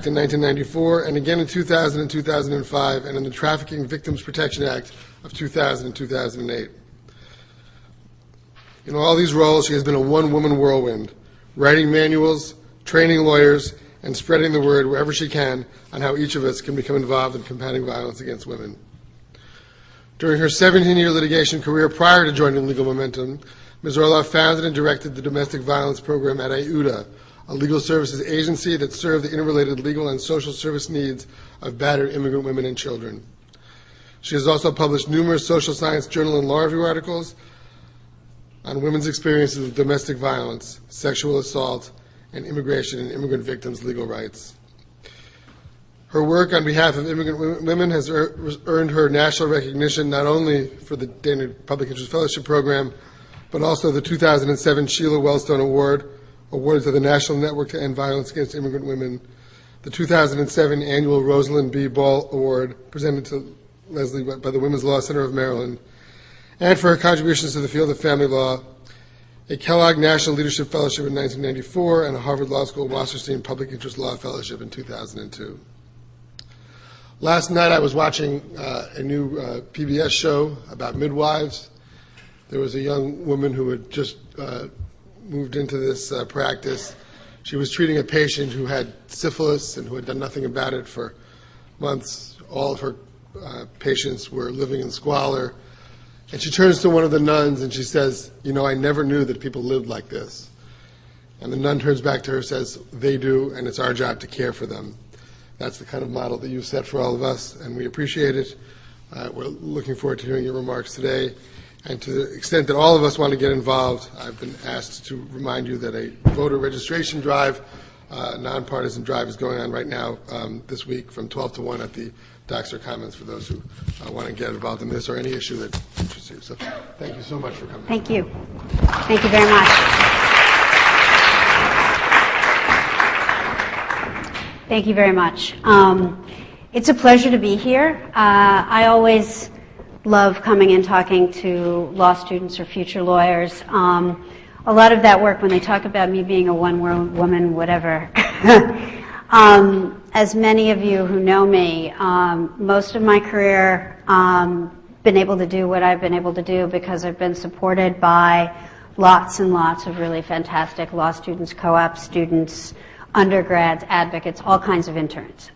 in 1994, and again in 2000 and 2005, and in the Trafficking Victims Protection Act of 2000 and 2008. In all these roles, she has been a one-woman whirlwind, writing manuals, training lawyers, and spreading the word wherever she can on how each of us can become involved in combating violence against women. During her 17-year litigation career prior to joining Legal Momentum, Ms. Orloff founded and directed the domestic violence program at IUDA, a legal services agency that served the interrelated legal and social service needs of battered immigrant women and children. She has also published numerous social science journal and law review articles on women's experiences with domestic violence, sexual assault, and immigration and immigrant victims' legal rights. Her work on behalf of immigrant women has earned her national recognition not only for the Daynard Public Interest Fellowship Program, but also the 2007 Sheila Wellstone Award, awarded to the National Network to End Violence Against Immigrant Women, the 2007 annual Rosalind B. Ball Award, presented to Leslye by the Women's Law Center of Maryland, and for her contributions to the field of family law, a Kellogg National Leadership Fellowship in 1994, and a Harvard Law School Wasserstein Public Interest Law Fellowship in 2002. Last night I was watching a new PBS show about midwives. There was a young woman who had just moved into this practice. She was treating a patient who had syphilis and who had done nothing about it for months. All of her patients were living in squalor. And she turns to one of the nuns and she says, "You know, I never knew that people lived like this." And the nun turns back to her and says, "They do, and it's our job to care for them." That's the kind of model that you've set for all of us, and we appreciate it. We're looking forward to hearing your remarks today. And to the extent that all of us want to get involved, I've been asked to remind you that a voter registration drive, a nonpartisan drive, is going on right now this week from 12 to 1 at the Doxer Commons for those who want to get involved in this or any issue that interests you. So thank you so much for coming. Thank you. Thank you very much. Thank you very much. It's a pleasure to be here. I always love coming and talking to law students or future lawyers. A lot of that work, when they talk about me being a one-woman whatever, as many of you who know me, most of my career been able to do what I've been able to do because I've been supported by lots and lots of really fantastic law students, co-op students, undergrads, advocates, all kinds of interns.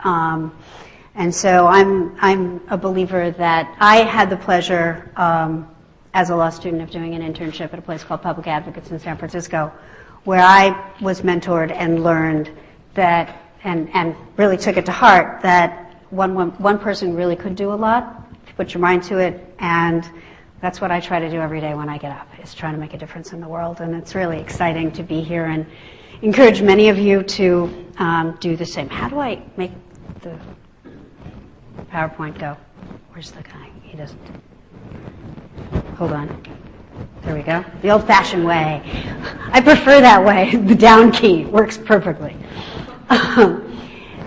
And so I'm a believer that I had the pleasure as a law student of doing an internship at a place called Public Advocates in San Francisco, where I was mentored and learned that, and really took it to heart, that one person really could do a lot if you put your mind to it, and that's what I try to do every day when I get up, is trying to make a difference in the world. And it's really exciting to be here and encourage many of you to do the same. How do I make the PowerPoint go? Where's the guy? He doesn't. Hold on. There we go. The old-fashioned way. I prefer that way. The down key works perfectly.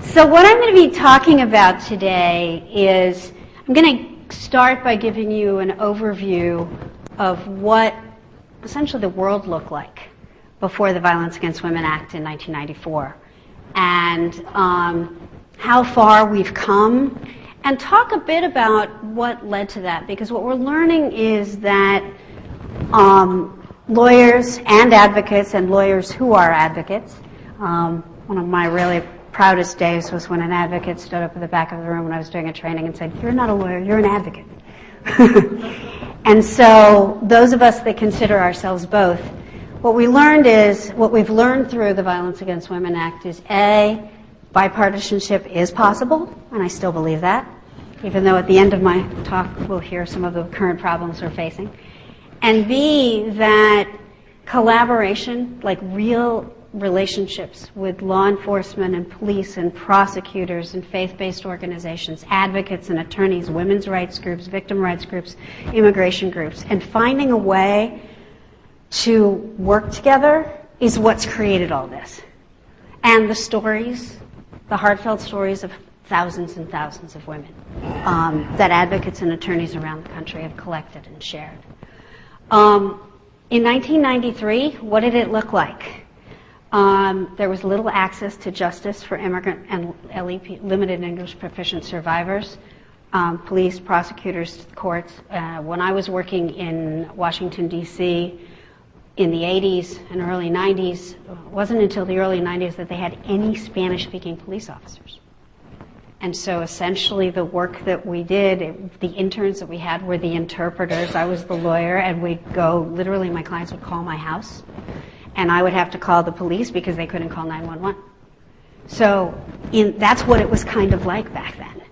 So what I'm going to be talking about today is, I'm going to start by giving you an overview of what essentially the world looked like before the Violence Against Women Act in 1994, and how far we've come, and talk a bit about what led to that, because what we're learning is that lawyers and advocates, and lawyers who are advocates, one of my really proudest days was when an advocate stood up at the back of the room when I was doing a training and said, "You're not a lawyer, you're an advocate." And so those of us that consider ourselves both, what we've learned through the Violence Against Women Act is A, bipartisanship is possible, and I still believe that, even though at the end of my talk we'll hear some of the current problems we're facing. And B, that collaboration, like real relationships with law enforcement and police and prosecutors and faith-based organizations, advocates and attorneys, women's rights groups, victim rights groups, immigration groups, and finding a way to work together is what's created all this. And the stories, the heartfelt stories of thousands and thousands of women that advocates and attorneys around the country have collected and shared. In 1993, what did it look like? There was little access to justice for immigrant and LEP, limited English proficient survivors, police, prosecutors, courts. When I was working in Washington, D.C., in the 80s and early 90s, it wasn't until the early 90s that they had any Spanish-speaking police officers. And so essentially the work that we did, the interns that we had were the interpreters. I was the lawyer, and we'd go, literally my clients would call my house, and I would have to call the police because they couldn't call 911. So that's what it was kind of like back then.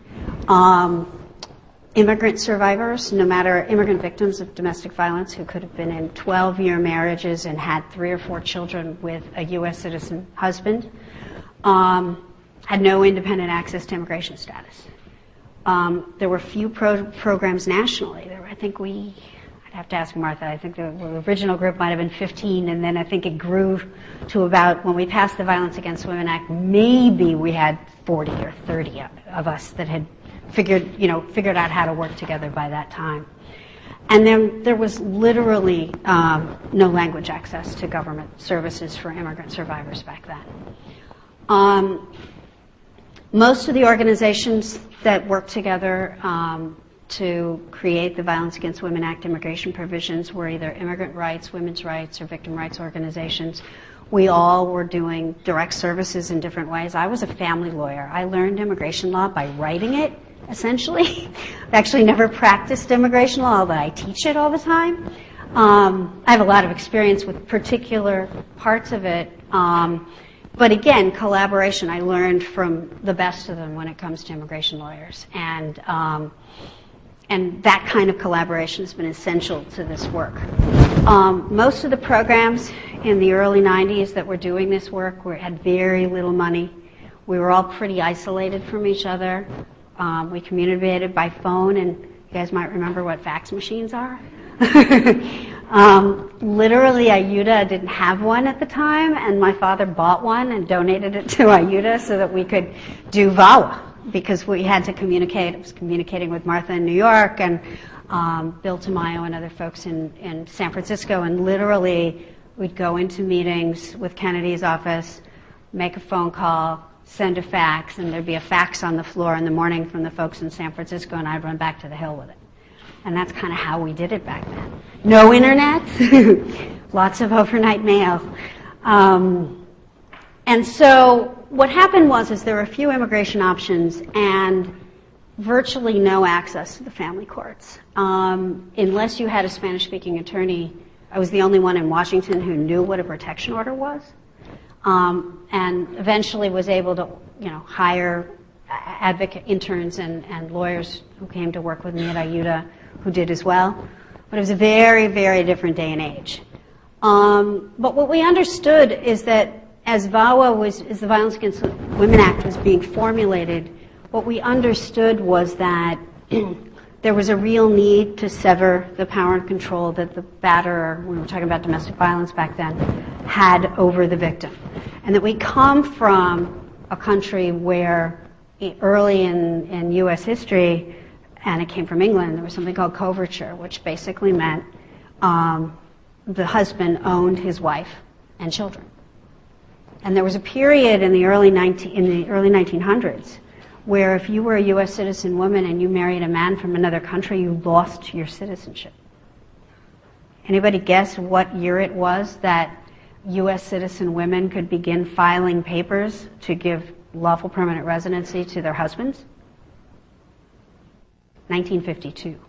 Immigrant survivors, no matter immigrant victims of domestic violence who could have been in 12-year marriages and had 3 or 4 children with a U.S. citizen husband, had no independent access to immigration status. There were few programs nationally. I'd have to ask Martha, I think the original group might have been 15, and then I think it grew to about, when we passed the Violence Against Women Act, maybe we had 40 or 30 of us that had figured out how to work together by that time. And then there was literally no language access to government services for immigrant survivors back then. Most of the organizations that worked together to create the Violence Against Women Act immigration provisions were either immigrant rights, women's rights, or victim rights organizations. We all were doing direct services in different ways. I was a family lawyer. I learned immigration law by writing it, essentially. I actually never practiced immigration law, although I teach it all the time. I have a lot of experience with particular parts of it. But again, collaboration, I learned from the best of them when it comes to immigration lawyers. And that kind of collaboration has been essential to this work. Most of the programs in the early 90s that were doing this work had very little money. We were all pretty isolated from each other. We communicated by phone, and you guys might remember what fax machines are. Literally, IUTA didn't have one at the time, and my father bought one and donated it to IUTA so that we could do VAWA, because we had to communicate. I was communicating with Martha in New York and Bill Tamayo and other folks in San Francisco, and literally we'd go into meetings with Kennedy's office, make a phone call, send a fax, and there'd be a fax on the floor in the morning from the folks in San Francisco, and I'd run back to the Hill with it. And that's kind of how we did it back then. No internet, lots of overnight mail. And so what happened was there were a few immigration options and virtually no access to the family courts. Unless you had a Spanish-speaking attorney, I was the only one in Washington who knew what a protection order was. And eventually was able to, hire advocate interns and lawyers who came to work with me at IUTA who did as well. But it was a very, very different day and age. But what we understood is that as the Violence Against Women Act was being formulated, what we understood was that there was a real need to sever the power and control that the batterer, we were talking about domestic violence back then, had over the victim. And that we come from a country where early in U.S. history, and it came from England, there was something called coverture, which basically meant the husband owned his wife and children. And there was a period in the early 1900s where if you were a U.S. citizen woman and you married a man from another country, you lost your citizenship. Anybody guess what year it was that U.S. citizen women could begin filing papers to give lawful permanent residency to their husbands? 1952.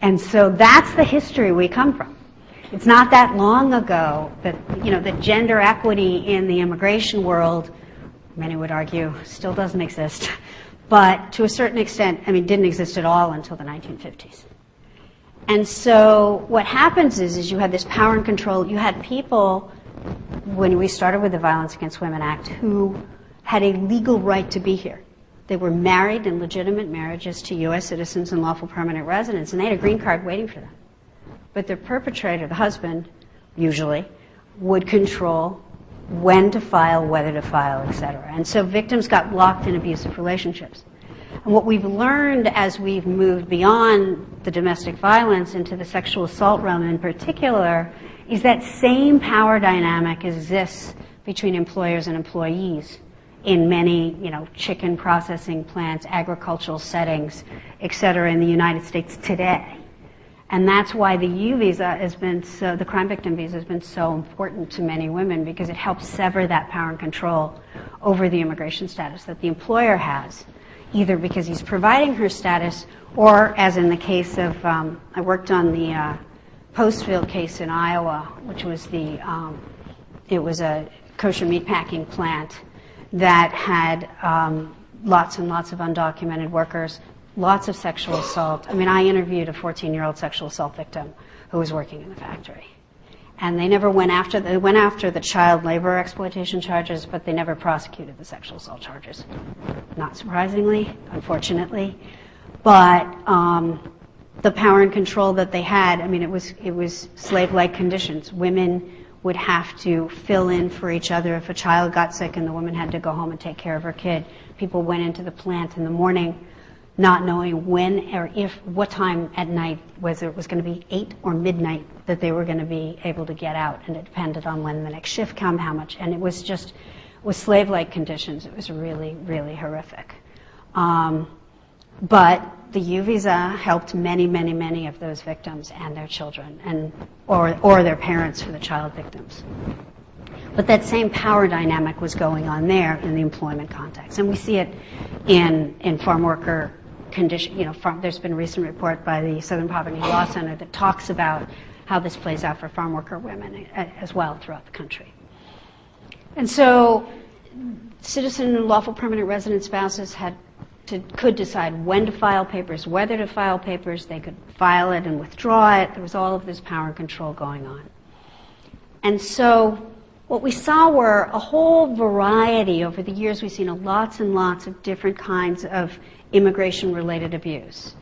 And so that's the history we come from. It's not that long ago that, that gender equity in the immigration world, many would argue, still doesn't exist. But to a certain extent, didn't exist at all until the 1950s. And so what happens is you had this power and control. You had people, when we started with the Violence Against Women Act, who had a legal right to be here. They were married in legitimate marriages to U.S. citizens and lawful permanent residents, and they had a green card waiting for them. But their perpetrator, the husband, usually, would control when to file, whether to file, etc. And so victims got locked in abusive relationships. And what we've learned as we've moved beyond the domestic violence into the sexual assault realm in particular is that same power dynamic exists between employers and employees in many, chicken processing plants, agricultural settings, et cetera, in the United States today. And that's why the U visa has been the crime victim visa has been so important to many women, because it helps sever that power and control over the immigration status that the employer has, either because he's providing her status, or as in the case of, I worked on the Postfield case in Iowa, which was it was a kosher meatpacking plant that had lots and lots of undocumented workers, lots of sexual assault. I mean, I interviewed a 14-year-old sexual assault victim who was working in the factory. And they never went after the child labor exploitation charges, but they never prosecuted the sexual assault charges. Not surprisingly, unfortunately. But the power and control that they had, I mean, it was slave-like conditions. Women would have to fill in for each other. If a child got sick and the woman had to go home and take care of her kid, people went into the plant in the morning not knowing when or what time at night, whether it was going to be 8 or midnight, that they were going to be able to get out. And it depended on when the next shift came, how much. And it was slave-like conditions. It was really, really horrific. But the U visa helped many, many, many of those victims and their children, or their parents for the child victims. But that same power dynamic was going on there in the employment context, and we see it in farm worker condition. There's been a recent report by the Southern Poverty Law Center that talks about how this plays out for farm worker women as well throughout the country. And so, citizen and lawful permanent resident spouses could decide when to file papers, whether to file papers. They could file it and withdraw it. There was all of this power and control going on. And so what we saw were a whole variety. Over the years, we've seen lots and lots of different kinds of immigration-related abuse.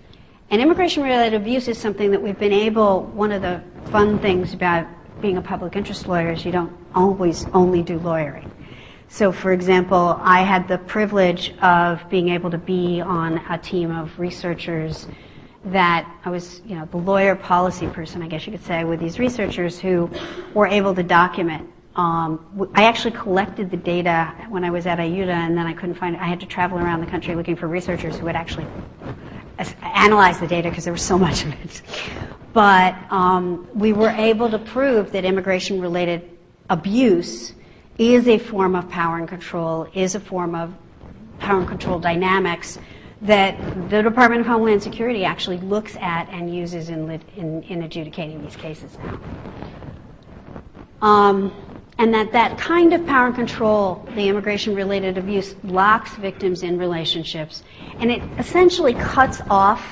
And immigration-related abuse is something that we've been one of the fun things about being a public interest lawyer is you don't always only do lawyering. So, for example, I had the privilege of being able to be on a team of researchers that I was, the lawyer policy person, I guess you could say, with these researchers who were able to document. I actually collected the data when I was at IUTA, and then I couldn't find it. I had to travel around the country looking for researchers who would actually analyze the data because there was so much of it. But we were able to prove that immigration-related abuse is a form of power and control, is a form of power and control dynamics that the Department of Homeland Security actually looks at and uses in adjudicating these cases now. And that kind of power and control, the immigration-related abuse, locks victims in relationships, and it essentially cuts off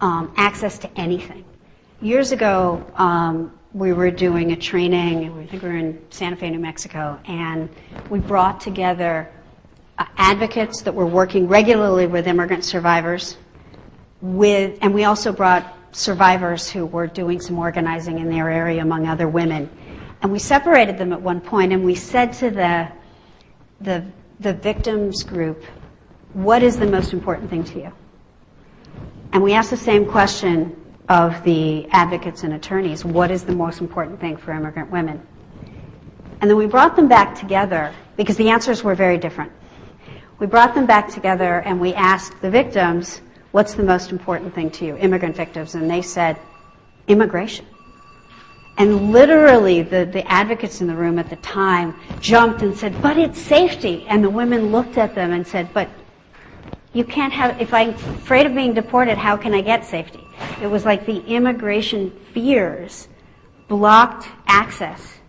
access to anything. Years ago, we were doing a training, I think we were in Santa Fe, New Mexico, and we brought together advocates that were working regularly with immigrant survivors, and we also brought survivors who were doing some organizing in their area among other women. And we separated them at one point, and we said to the victims group, what is the most important thing to you? And we asked the same question of the advocates and attorneys, what is the most important thing for immigrant women? And then we brought them back together, because the answers were very different. We brought them back together and we asked the victims, what's the most important thing to you, immigrant victims? And they said, immigration. And literally, the advocates in the room at the time jumped and said, but it's safety. And the women looked at them and said, but you can't have, if I'm afraid of being deported, how can I get safety? It was like the immigration fears blocked access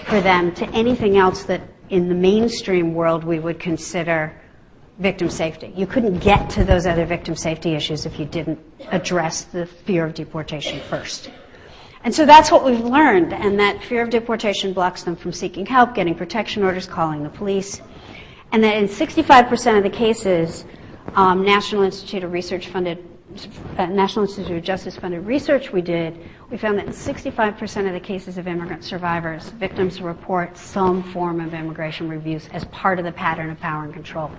for them to anything else that in the mainstream world we would consider victim safety. You couldn't get to those other victim safety issues if you didn't address the fear of deportation first. And so that's what we've learned, and that fear of deportation blocks them from seeking help, getting protection orders, calling the police. And that in 65% of the cases, National Institute of Justice funded research we did, we found that in 65% of the cases of immigrant survivors, victims report some form of immigration abuse as part of the pattern of power and control.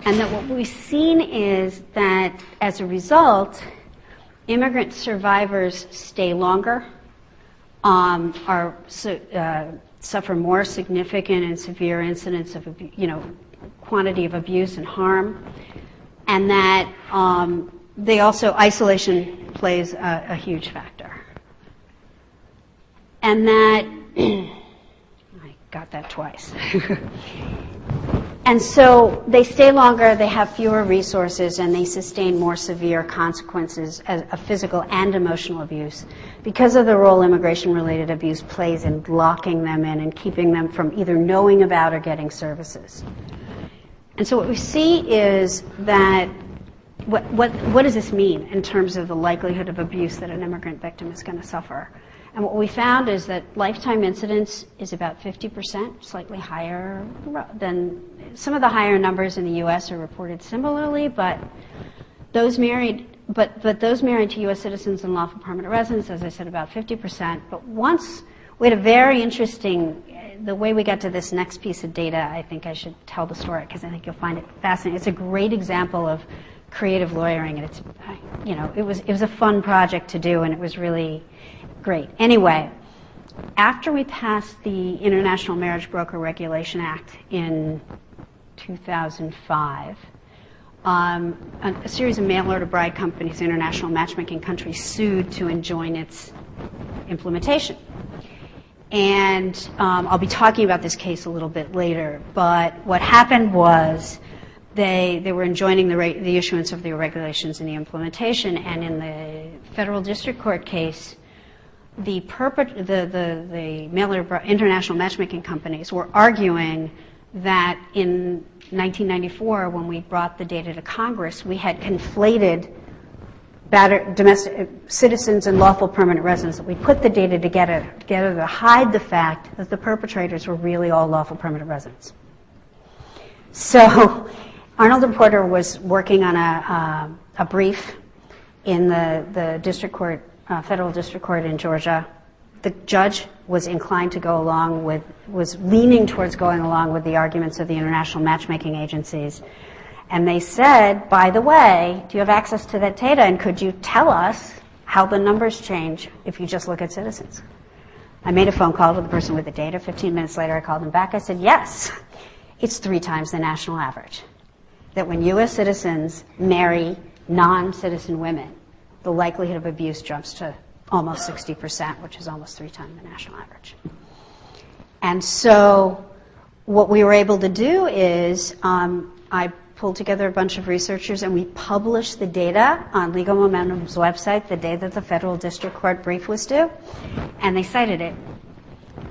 And that what we've seen is that as a result, immigrant survivors stay longer, suffer more significant and severe incidents of, quantity of abuse and harm, and that they also, isolation plays a huge factor. And that, I got that twice. And so they stay longer, they have fewer resources, and they sustain more severe consequences of physical and emotional abuse because of the role immigration-related abuse plays in locking them in and keeping them from either knowing about or getting services. And so what we see is that what does this mean in terms of the likelihood of abuse that an immigrant victim is going to suffer? And what we found is that lifetime incidence is about 50%, slightly higher than some of the higher numbers in the U.S. are reported similarly, but those married to U.S. citizens and lawful permanent residents, as I said, about 50%. But once we had a very interesting, the way we got to this next piece of data, I think I should tell the story because I think you'll find it fascinating. It's a great example of creative lawyering, and it's, it was a fun project to do, and it was really great. Anyway, after we passed the International Marriage Broker Regulation Act in 2005, a series of mail-order bride companies, international matchmaking countries, sued to enjoin its implementation. And I'll be talking about this case a little bit later, but what happened was they were enjoining the issuance of the regulations and the implementation, and in the federal district court case, the international matchmaking companies were arguing that in 1994, when we brought the data to Congress, we had conflated domestic citizens and lawful permanent residents. That we put the data together to hide the fact that the perpetrators were really all lawful permanent residents. So Arnold and Porter was working on a brief in the district court, federal district court in Georgia. The judge was inclined to go along with, was leaning towards going along with the arguments of the international matchmaking agencies. And they said, by the way, do you have access to that data, and could you tell us how the numbers change if you just look at citizens? I made a phone call to the person with the data. 15 minutes later, I called them back. I said, yes, it's 3 times the national average. That when U.S. citizens marry non-citizen women, the likelihood of abuse jumps to almost 60%, which is almost 3 times the national average. And so what we were able to do is I pulled together a bunch of researchers, and we published the data on Legal Momentum's website the day that the federal district court brief was due, and they cited it.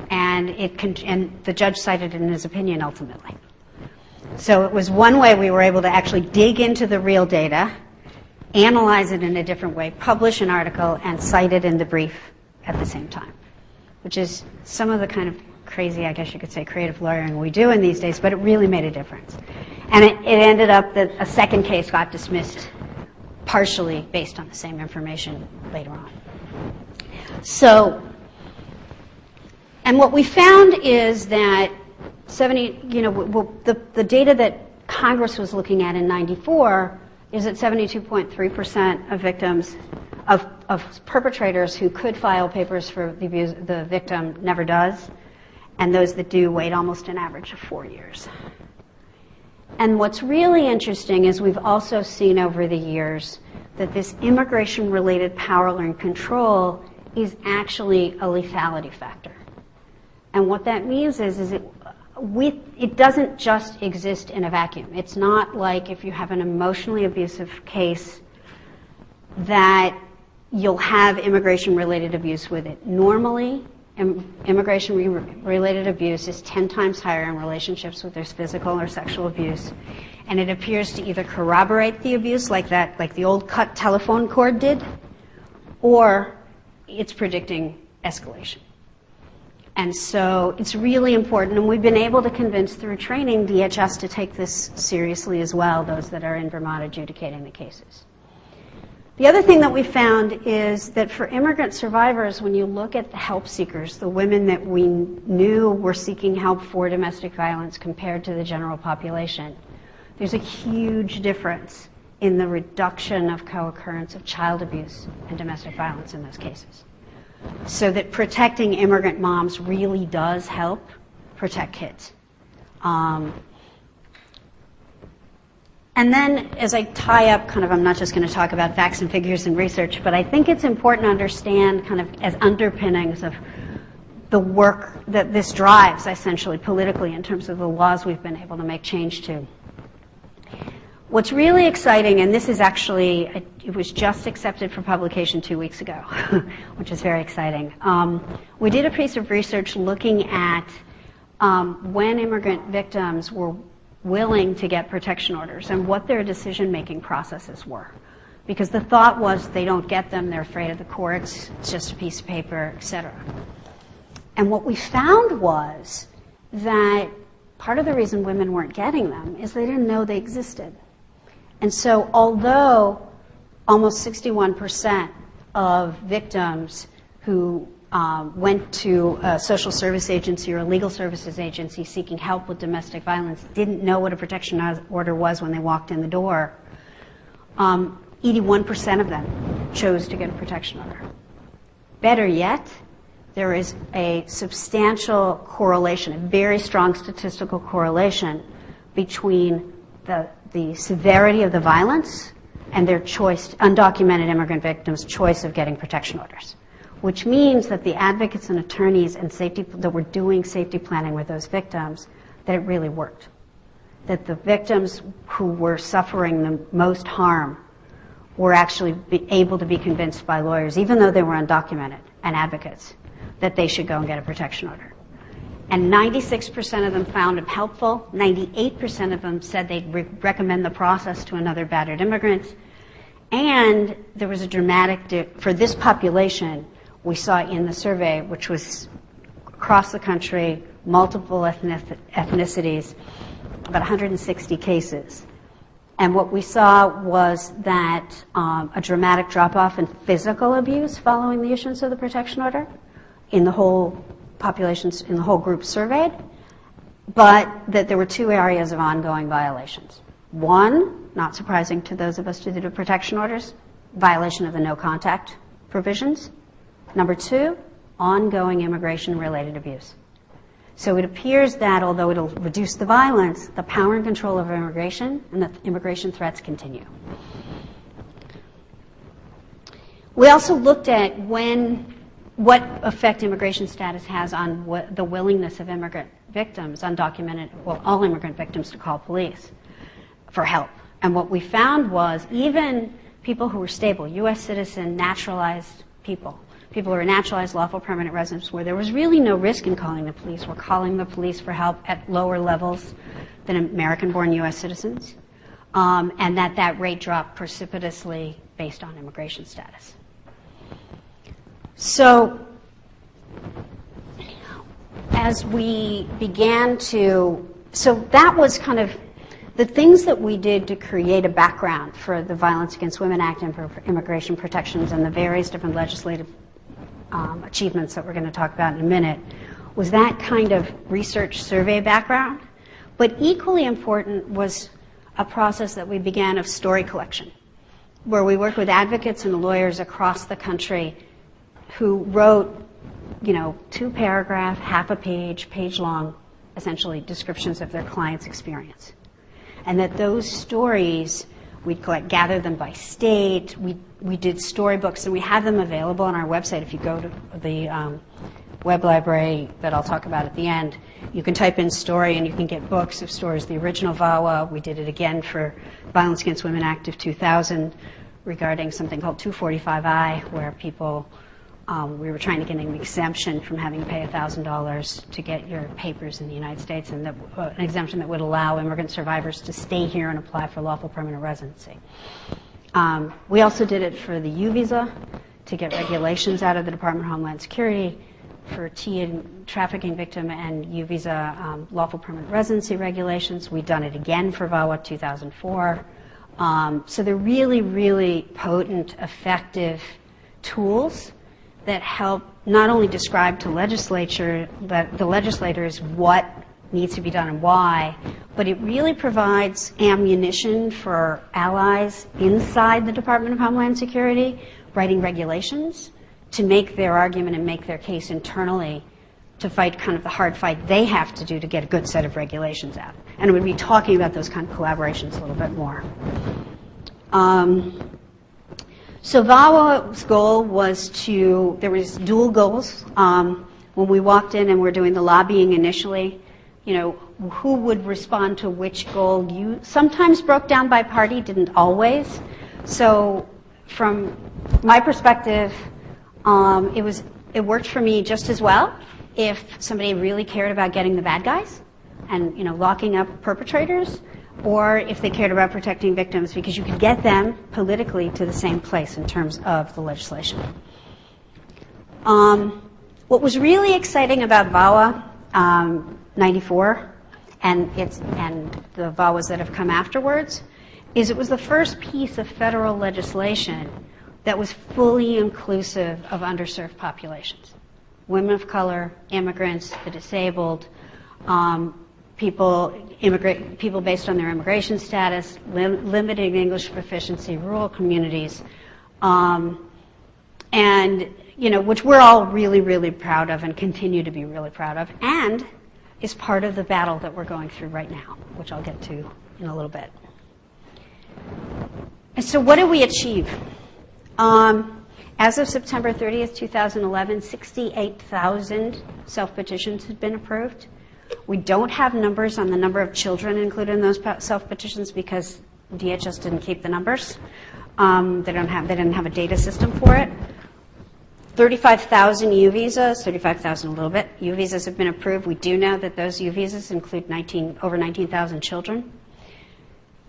And the judge cited it in his opinion ultimately. So it was one way we were able to actually dig into the real data, analyze it in a different way, publish an article, and cite it in the brief at the same time, which is some of the kind of crazy, I guess you could say, creative lawyering we do in these days, but it really made a difference. And it ended up that a second case got dismissed partially based on the same information later on. So, and what we found is that the data that Congress was looking at in '94 is that 72.3% of victims, of perpetrators who could file papers for the victim never does, and those that do wait almost an average of 4 years. And what's really interesting is we've also seen over the years that this immigration-related power and control is actually a lethality factor. And what that means is it doesn't just exist in a vacuum. It's not like if you have an emotionally abusive case that you'll have immigration-related abuse with it. Normally, immigration-related abuse is 10 times higher in relationships where there's physical or sexual abuse, and it appears to either corroborate the abuse like the old cut telephone cord did, or it's predicting escalation. And so it's really important, and we've been able to convince through training DHS to take this seriously as well, those that are in Vermont adjudicating the cases. The other thing that we found is that for immigrant survivors, when you look at the help seekers, the women that we knew were seeking help for domestic violence compared to the general population, there's a huge difference in the reduction of co-occurrence of child abuse and domestic violence in those cases. So that protecting immigrant moms really does help protect kids. And then, as I tie up, I'm not just going to talk about facts and figures and research, but I think it's important to understand as underpinnings of the work that this drives, essentially, politically, in terms of the laws we've been able to make change to. What's really exciting, and this is actually, it was just accepted for publication 2 weeks ago, which is very exciting. We did a piece of research looking at when immigrant victims were willing to get protection orders and what their decision-making processes were. Because the thought was they don't get them, they're afraid of the courts, it's just a piece of paper, etc. And what we found was that part of the reason women weren't getting them is they didn't know they existed. And so although almost 61% of victims who went to a social service agency or a legal services agency seeking help with domestic violence didn't know what a protection order was when they walked in the door, 81% of them chose to get a protection order. Better yet, there is a substantial correlation, a very strong statistical correlation between the severity of the violence and their choice, undocumented immigrant victims' choice of getting protection orders. Which means that the advocates and attorneys and that were doing safety planning with those victims, that it really worked. That the victims who were suffering the most harm were actually able to be convinced by lawyers, even though they were undocumented, and advocates, that they should go and get a protection order. And 96% of them found it helpful. 98% of them said they'd recommend the process to another battered immigrant. And there was a dramatic, for this population, we saw in the survey, which was across the country, multiple ethnicities, about 160 cases. And what we saw was that a dramatic drop-off in physical abuse following the issuance of the protection order in the whole populations, in the whole group surveyed, but that there were 2 areas of ongoing violations. One, not surprising to those of us who did protection orders, violation of the no-contact provisions. Number 2, ongoing immigration-related abuse. So it appears that although it'll reduce the violence, the power and control of immigration and the immigration threats continue. We also looked at what effect immigration status has on the willingness of immigrant victims, undocumented, all immigrant victims, to call police for help. And what we found was even people who were stable, U.S. citizen, naturalized people who were naturalized lawful permanent residents, where there was really no risk in calling the police, were calling the police for help at lower levels than American-born U.S. citizens, and that rate dropped precipitously based on immigration status. So as we began that was kind of the things that we did to create a background for the Violence Against Women Act and for immigration protections and the various different legislative achievements that we're going to talk about in a minute, was that kind of research survey background. But equally important was a process that we began of story collection, where we worked with advocates and lawyers across the country who wrote, 2-paragraph, half a page, page-long, essentially, descriptions of their client's experience. And that those stories, we'd gather them by state. We did storybooks, and we have them available on our website. If you go to the web library that I'll talk about at the end, you can type in story, and you can get books of stories. The original VAWA, we did it again for Violence Against Women Act of 2000 regarding something called 245I, where people, we were trying to get an exemption from having to pay $1,000 to get your papers in the United States, and an exemption that would allow immigrant survivors to stay here and apply for lawful permanent residency. We also did it for the U visa to get regulations out of the Department of Homeland Security for trafficking victim and U visa lawful permanent residency regulations. We've done it again for VAWA 2004. So they're really, really potent, effective tools that help not only describe to the legislators what needs to be done and why, but it really provides ammunition for allies inside the Department of Homeland Security writing regulations to make their argument and make their case internally to fight kind of the hard fight they have to do to get a good set of regulations out. And we'll be talking about those kind of collaborations a little bit more. So VAWA's goal was there was dual goals. When we walked in and we're doing the lobbying initially, who would respond to which goal? You sometimes broke down by party, didn't always. So from my perspective, it worked for me just as well if somebody really cared about getting the bad guys and locking up perpetrators, or if they cared about protecting victims, because you could get them politically to the same place in terms of the legislation. What was really exciting about VAWA 94 and the VAWAs that have come afterwards is it was the first piece of federal legislation that was fully inclusive of underserved populations. Women of color, immigrants, the disabled, people based on their immigration status, limited English proficiency, rural communities, and which we're all really, really proud of and continue to be really proud of, and is part of the battle that we're going through right now, which I'll get to in a little bit. And so what did we achieve? As of September 30th, 2011, 68,000 self-petitions had been approved. We don't have numbers on the number of children included in those self-petitions because DHS didn't keep the numbers. They didn't have a data system for it. 35,000 U visas, 35,000 a little bit, U visas have been approved. We do know that those U visas include over 19,000 children.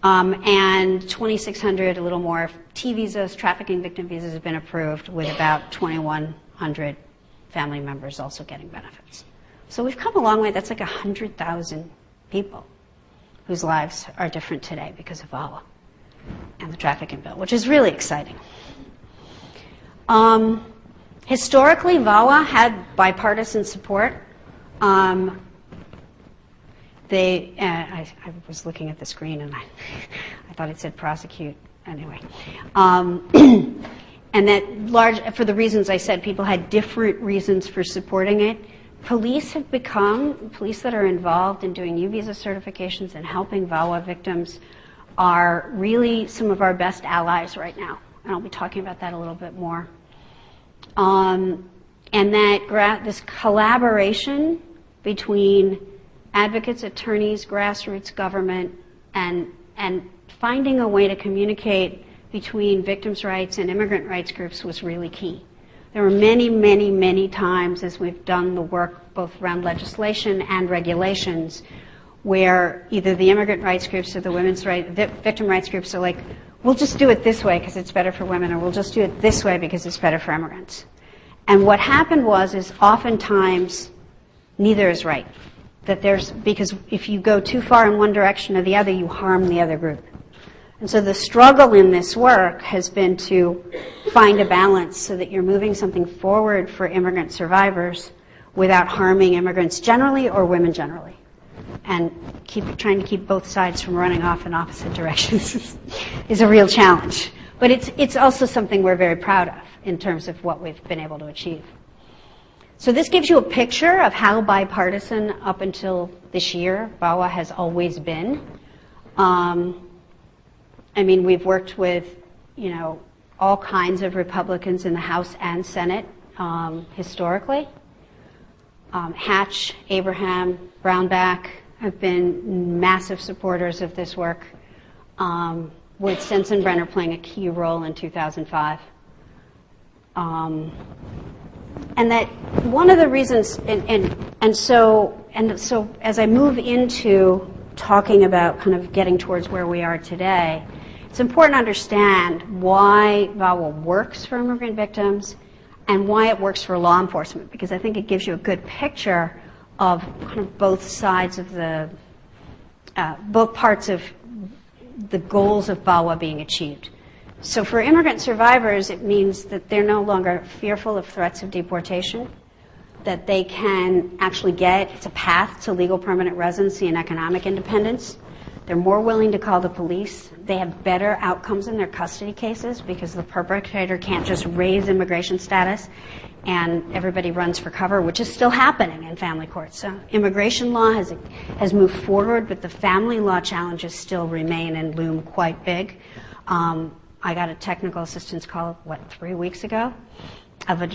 And 2,600, a little more, T visas, trafficking victim visas have been approved, with about 2,100 family members also getting benefits. So we've come a long way. That's like 100,000 people whose lives are different today because of VAWA and the trafficking bill, which is really exciting. Historically, VAWA had bipartisan support. I was looking at the screen and I thought it said prosecute anyway. And that for the reasons I said, people had different reasons for supporting it. Police that are involved in doing U visa certifications and helping VAWA victims are really some of our best allies right now. And I'll be talking about that a little bit more. And that this collaboration between advocates, attorneys, grassroots government, and finding a way to communicate between victims' rights and immigrant rights groups was really key. There were many, many, many times as we've done the work both around legislation and regulations where either the immigrant rights groups or the victim rights groups are like, we'll just do it this way because it's better for women, or we'll just do it this way because it's better for immigrants. And what happened is oftentimes neither is right. Because if you go too far in one direction or the other, you harm the other group. And so the struggle in this work has been to find a balance so that you're moving something forward for immigrant survivors without harming immigrants generally or women generally. And trying to keep both sides from running off in opposite directions is a real challenge. But it's also something we're very proud of in terms of what we've been able to achieve. So this gives you a picture of how bipartisan up until this year VAWA has always been. We've worked with, all kinds of Republicans in the House and Senate historically. Hatch, Abraham, Brownback have been massive supporters of this work, with Sensenbrenner playing a key role in 2005. And that one of the reasons, and so as I move into talking about kind of getting towards where we are today, it's important to understand why VAWA works for immigrant victims and why it works for law enforcement, because I think it gives you a good picture of kind of both sides of both parts of the goals of VAWA being achieved. So for immigrant survivors, it means that they're no longer fearful of threats of deportation. that they can actually get. It's a path to legal permanent residency and economic independence. They're more willing to call the police. They have better outcomes in their custody cases because the perpetrator can't just raise immigration status and everybody runs for cover, which is still happening in family courts. So immigration law has moved forward, but the family law challenges still remain and loom quite big. I got a technical assistance call, 3 weeks ago,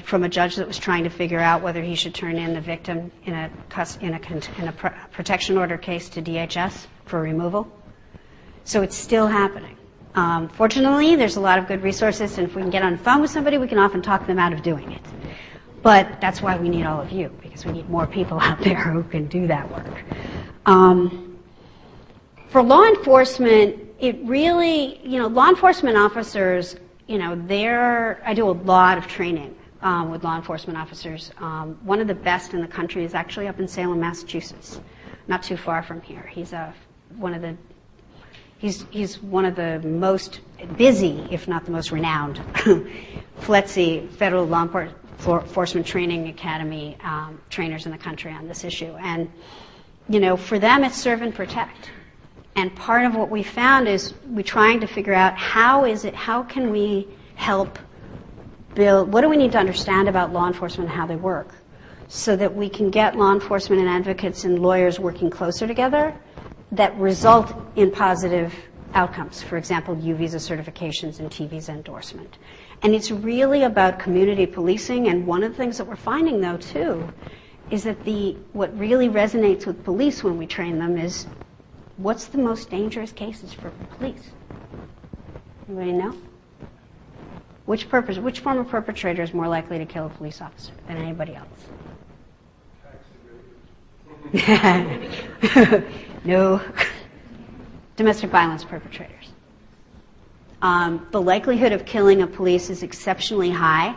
from a judge that was trying to figure out whether he should turn in the victim in a protection order case to DHS for removal. So it's still happening. Fortunately, there's a lot of good resources, and if we can get on the phone with somebody, we can often talk them out of doing it. But that's why we need all of you, because we need more people out there who can do that work. For law enforcement, it really, law enforcement officers, I do a lot of training with law enforcement officers. One of the best in the country is actually up in Salem, Massachusetts, not too far from here. He's one of the most busy, if not the most renowned, FLETC, Federal Law Enforcement Training Academy trainers in the country on this issue. And, for them, it's serve and protect. And part of what we found is we're trying to figure out how can we help build, what do we need to understand about law enforcement and how they work, so that we can get law enforcement and advocates and lawyers working closer together that result in positive outcomes. For example, U visa certifications and T visa endorsement. And it's really about community policing, and one of the things that we're finding, though, too, is that what really resonates with police when we train them is, what's the most dangerous cases for police? Anybody know? Which former perpetrator is more likely to kill a police officer than anybody else? No. Domestic violence perpetrators. The likelihood of killing a police is exceptionally high,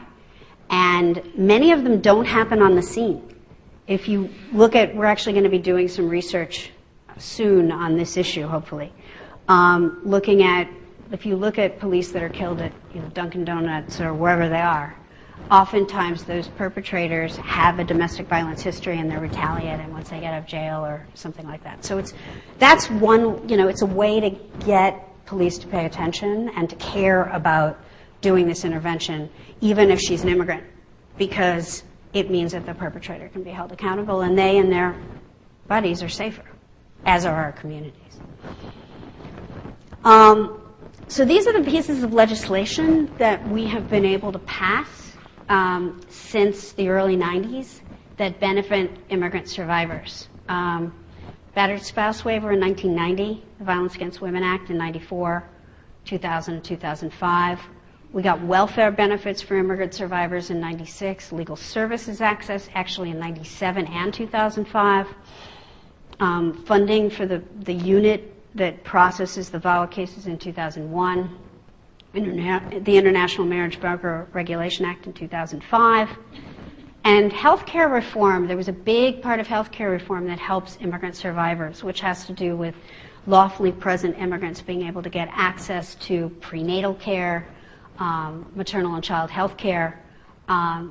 and many of them don't happen on the scene. If you look at, we're actually going to be doing some research soon on this issue, hopefully. If you look at police that are killed at Dunkin' Donuts or wherever they are, oftentimes those perpetrators have a domestic violence history and they're retaliating once they get out of jail or something like that. So that's one, it's a way to get police to pay attention and to care about doing this intervention, even if she's an immigrant, because it means that the perpetrator can be held accountable and they and their buddies are safer, as are our communities. So these are the pieces of legislation that we have been able to pass since the early 90s that benefit immigrant survivors. Battered spouse waiver in 1990, the Violence Against Women Act in 94, 2000 and 2005. We got welfare benefits for immigrant survivors in 96, legal services access actually in 97 and 2005. Funding for the unit that processes the VAWA cases in 2001, the International Marriage Broker Regulation Act in 2005, and healthcare reform. There was a big part of healthcare reform that helps immigrant survivors, which has to do with lawfully present immigrants being able to get access to prenatal care, maternal and child health care,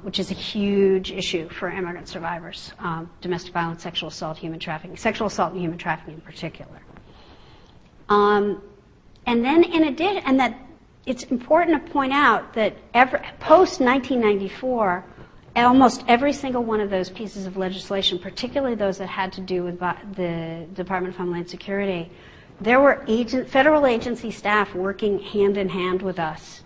which is a huge issue for immigrant survivors, domestic violence, sexual assault, human trafficking, sexual assault and human trafficking in particular. And then in addition, and that it's important to point out that post-1994, almost every single one of those pieces of legislation, particularly those that had to do with the Department of Homeland Security, there were federal agency staff working hand in hand with us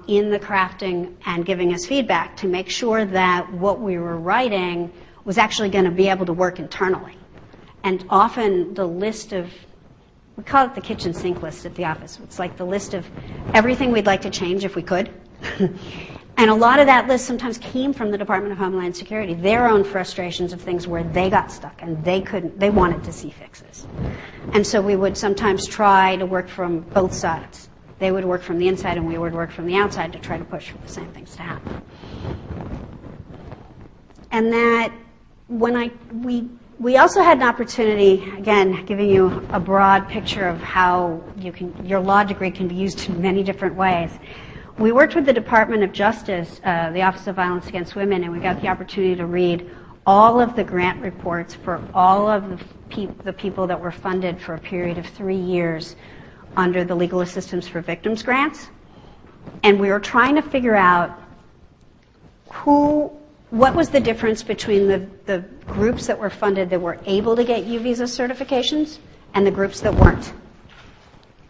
in the crafting and giving us feedback to make sure that what we were writing was actually going to be able to work internally. And often the list of, we call it the kitchen sink list at the office. It's like the list of everything we'd like to change if we could. And a lot of that list sometimes came from the Department of Homeland Security, their own frustrations of things where they got stuck and they wanted to see fixes. And so we would sometimes try to work from both sides. They would work from the inside and we would work from the outside to try to push for the same things to happen. And that we also had an opportunity, again, giving you a broad picture of how your law degree can be used in many different ways. We worked with the Department of Justice, the Office of Violence Against Women, and we got the opportunity to read all of the grant reports for all of the people that were funded for a period of 3 years under the Legal Assistance for Victims grants. And we were trying to figure out what was the difference between the groups that were funded that were able to get U-Visa certifications and the groups that weren't.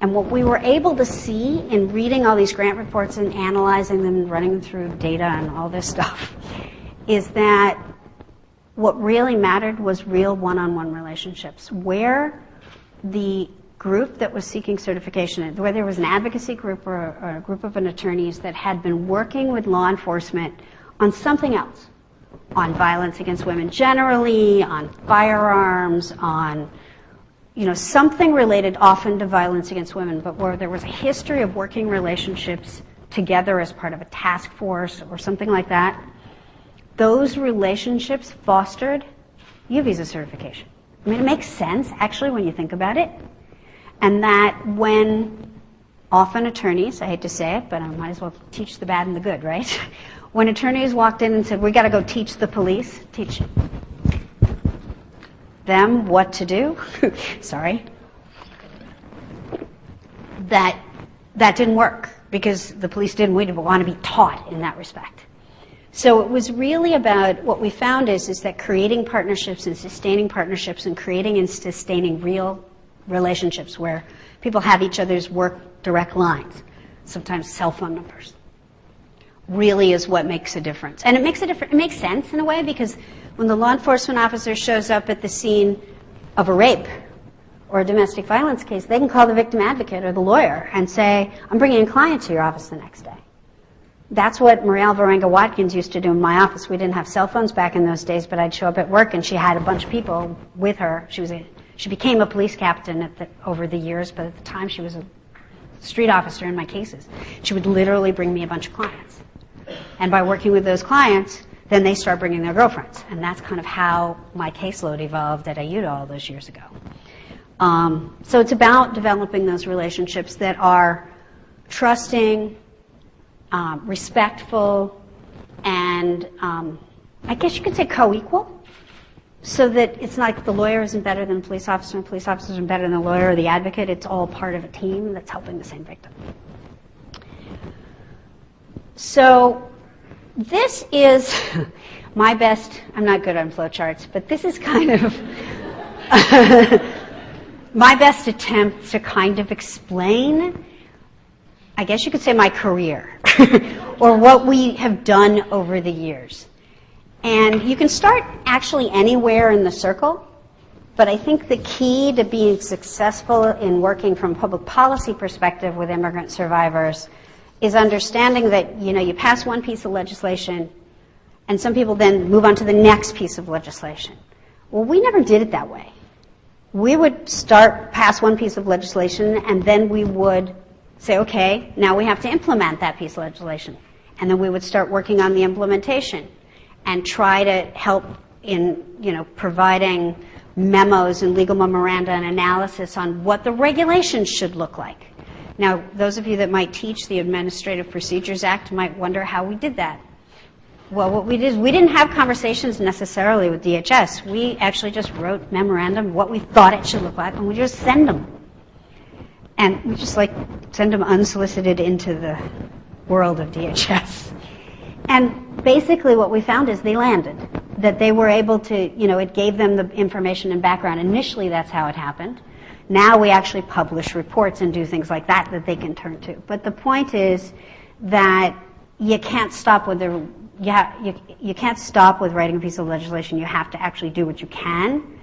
And what we were able to see in reading all these grant reports and analyzing them and running them through data and all this stuff is that what really mattered was real one-on-one relationships, where the group that was seeking certification, where there was an advocacy group or a group of attorneys that had been working with law enforcement on something else, on violence against women generally, on firearms, on something related often to violence against women, but where there was a history of working relationships together as part of a task force or something like that, those relationships fostered U-Visa certification. I mean, it makes sense, actually, when you think about it. And that when often attorneys, I hate to say it, but I might as well teach the bad and the good, right? When attorneys walked in and said, we got to go teach the police, teach them what to do, sorry, that didn't work because the police didn't want to be taught in that respect. So it was really about, what we found is that creating partnerships and sustaining partnerships and creating and sustaining real relationships where people have each other's work direct lines, sometimes cell phone numbers, really is what makes a difference. And it makes sense in a way, because when the law enforcement officer shows up at the scene of a rape or a domestic violence case, they can call the victim advocate or the lawyer and say, I'm bringing a client to your office the next day. That's what Marielle Varenga-Watkins used to do in my office. We didn't have cell phones back in those days, but I'd show up at work and she had a bunch of people with her. She became a police captain over the years, but at the time she was a street officer in my cases. She would literally bring me a bunch of clients. And by working with those clients, then they start bringing their girlfriends. And that's kind of how my caseload evolved at IUTA all those years ago. So it's about developing those relationships that are trusting, respectful, and I guess you could say co-equal, so that it's not like the lawyer isn't better than the police officer and police officer isn't better than the lawyer or the advocate. It's all part of a team that's helping the same victim. So this is my best, I'm not good on flowcharts, but this is kind of my best attempt to kind of explain, I guess you could say, my career or what we have done over the years. And you can start actually anywhere in the circle, but I think the key to being successful in working from a public policy perspective with immigrant survivors is understanding that, you pass one piece of legislation and some people then move on to the next piece of legislation. Well, we never did it that way. We would pass one piece of legislation and then we would say, okay, now we have to implement that piece of legislation. And then we would start working on the implementation and try to help in, providing memos and legal memoranda and analysis on what the regulations should look like. Now, those of you that might teach the Administrative Procedures Act might wonder how we did that. Well, what we did is we didn't have conversations necessarily with DHS. We actually just wrote memorandum what we thought it should look like, and we just send them. And we just send them unsolicited into the world of DHS. And basically what we found is they landed, that they were able to, it gave them the information and background. Initially that's how it happened. Now we actually publish reports and do things like that they can turn to. But the point is that you can't stop with you can't stop with writing a piece of legislation. You have to actually do what you can,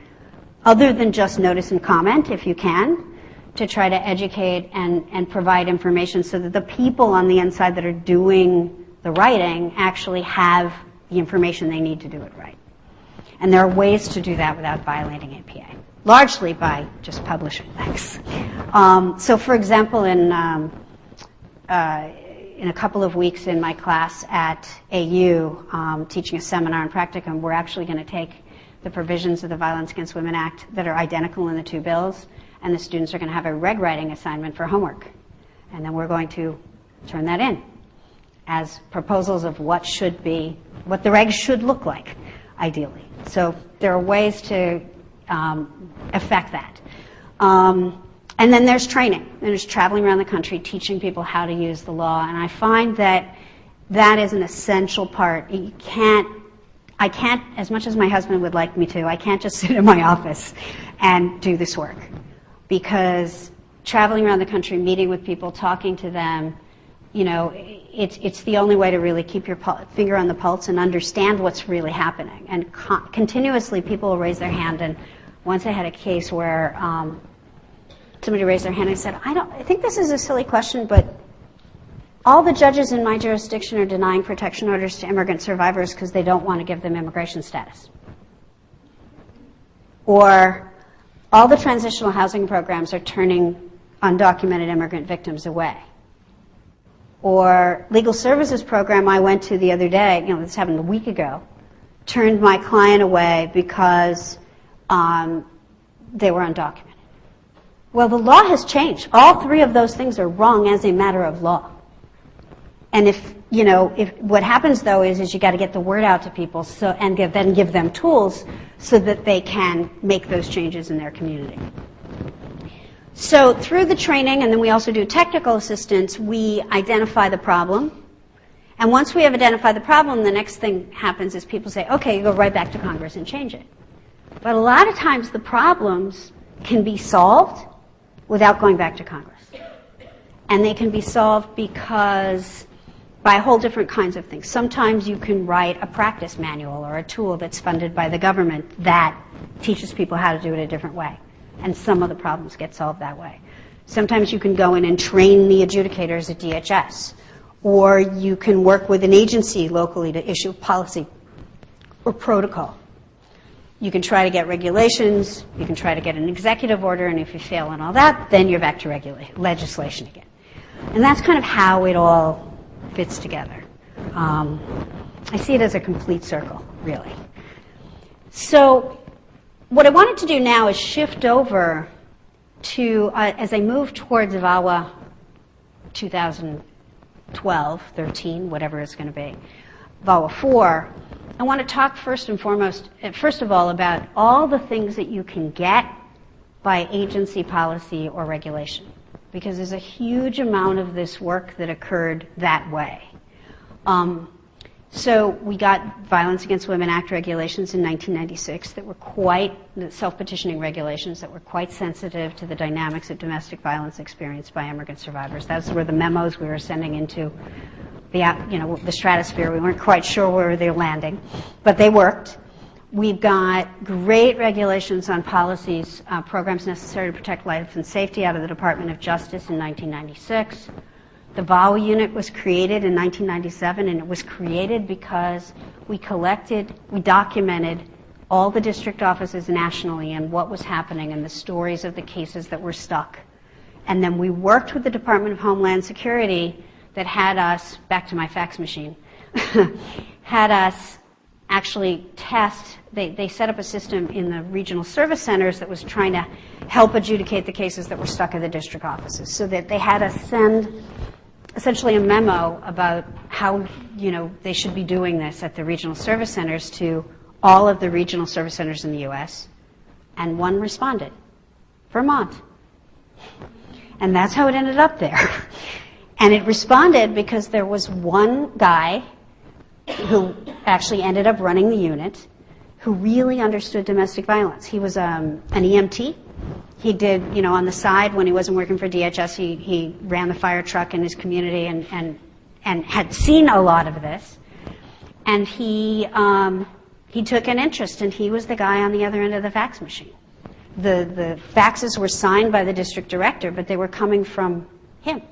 other than just notice and comment if you can, to try to educate and provide information so that the people on the inside that are doing the writing actually have the information they need to do it right. And there are ways to do that without violating APA, largely by just publishing things. So for example, in a couple of weeks in my class at AU, teaching a seminar and practicum, we're actually going to take the provisions of the Violence Against Women Act that are identical in the two bills, and the students are going to have a reg writing assignment for homework. And then we're going to turn that in. as proposals of what the regs should look like, ideally. So there are ways to affect that. And then there's training. There's traveling around the country teaching people how to use the law. And I find that that is an essential part. I can't, as much as my husband would like me to, I can't just sit in my office and do this work. Because traveling around the country, meeting with people, talking to them, it's the only way to really keep your finger on the pulse and understand what's really happening. And continuously people will raise their hand. And once I had a case where somebody raised their hand and said, I think this is a silly question, but all the judges in my jurisdiction are denying protection orders to immigrant survivors because they don't want to give them immigration status. Or all the transitional housing programs are turning undocumented immigrant victims away. Or legal services program I went to the other day, this happened a week ago, turned my client away because they were undocumented. Well, the law has changed. All three of those things are wrong as a matter of law. And if what happens though is you got to get the word out to people and then give them tools so that they can make those changes in their community. So through the training, and then we also do technical assistance, we identify the problem. And once we have identified the problem, the next thing happens is people say, okay, you go right back to Congress and change it. But a lot of times the problems can be solved without going back to Congress. And they can be solved by a whole different kinds of things. Sometimes you can write a practice manual or a tool that's funded by the government that teaches people how to do it a different way. And some of the problems get solved that way. Sometimes you can go in and train the adjudicators at DHS. Or you can work with an agency locally to issue policy or protocol. You can try to get regulations, you can try to get an executive order, and if you fail on all that, then you're back to legislation again. And that's kind of how it all fits together. I see it as a complete circle, really. So what I wanted to do now is shift over to, as I move towards VAWA 2012, 13, whatever it's going to be, VAWA 4, I want to talk first of all, about all the things that you can get by agency policy or regulation, because there's a huge amount of this work that occurred that way. So we got Violence Against Women Act regulations in 1996 that were self-petitioning regulations that were quite sensitive to the dynamics of domestic violence experienced by immigrant survivors. Those were the memos we were sending into the stratosphere. We weren't quite sure where they were landing, but they worked. We've got great regulations on policies, programs necessary to protect life and safety out of the Department of Justice in 1996. The VAWA unit was created in 1997, and it was created because we documented all the district offices nationally and what was happening and the stories of the cases that were stuck. And then we worked with the Department of Homeland Security that had us, back to my fax machine, had us actually test. They set up a system in the regional service centers that was trying to help adjudicate the cases that were stuck at the district offices, so that they had us send essentially a memo about how they should be doing this at the regional service centers to all of the regional service centers in the U.S., and one responded, Vermont. And that's how it ended up there. And it responded because there was one guy who actually ended up running the unit who really understood domestic violence. He was an EMT. He did, on the side when he wasn't working for DHS, he ran the fire truck in his community and had seen a lot of this. And he took an interest, and he was the guy on the other end of the fax machine. The faxes were signed by the district director, but they were coming from him.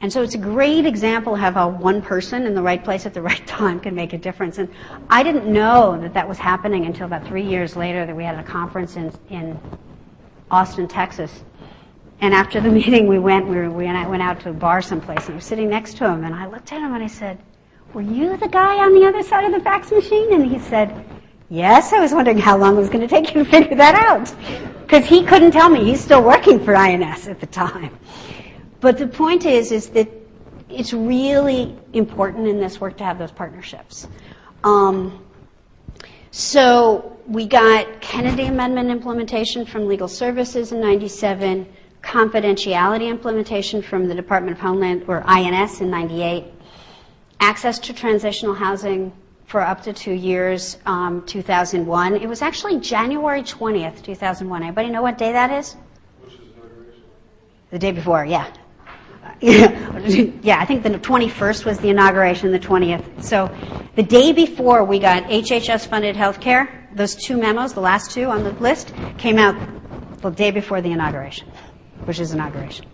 And so it's a great example of how one person in the right place at the right time can make a difference. And I didn't know that was happening until about 3 years later, that we had a conference in Austin, Texas. And after the meeting, we went out to a bar someplace, and I was sitting next to him, and I looked at him and I said, "Were you the guy on the other side of the fax machine?" And he said, "Yes, I was wondering how long it was going to take you to figure that out." Because he couldn't tell me. He's still working for INS at the time. But the point is that it's really important in this work to have those partnerships. So we got Kennedy Amendment implementation from Legal Services in 97, confidentiality implementation from the Department of Homeland, or INS, in 98, access to transitional housing for up to 2 years, 2001. It was actually January 20th, 2001. Anybody know what day that is? Bush's inauguration. The day before, yeah. Yeah, I think the 21st was the inauguration, the 20th. So the day before we got HHS-funded healthcare, those two memos, the last two on the list, came out the day before the inauguration, Bush's inauguration.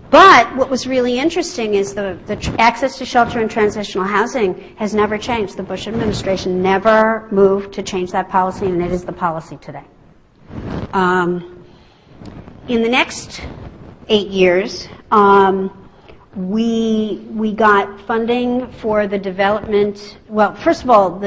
But what was really interesting is the access to shelter and transitional housing has never changed. The Bush administration never moved to change that policy, and it is the policy today. In the next 8 years, we got funding for the development. Well, first of all,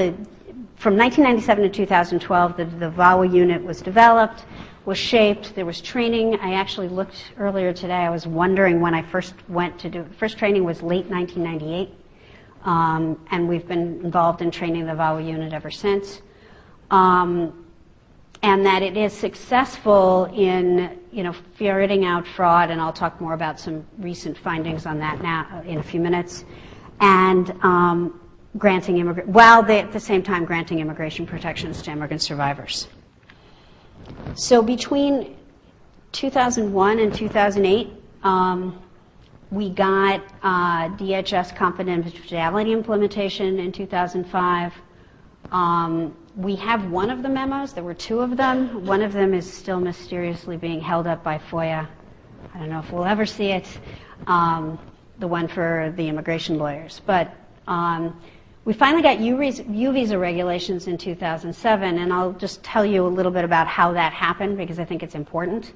from 1997 to 2012, the VAWA unit was developed, was shaped. There was training. I actually looked earlier today. I was wondering when I first went to do it. First training was late 1998, and we've been involved in training the VAWA unit ever since. And that it is successful in, ferreting out fraud, and I'll talk more about some recent findings on that now in a few minutes, and while at the same time granting immigration protections to immigrant survivors. So between 2001 and 2008, we got DHS confidentiality implementation in 2005. We have one of the memos. There were two of them. One of them is still mysteriously being held up by FOIA. I don't know if we'll ever see it, the one for the immigration lawyers. But we finally got U visa regulations in 2007, and I'll just tell you a little bit about how that happened, because I think it's important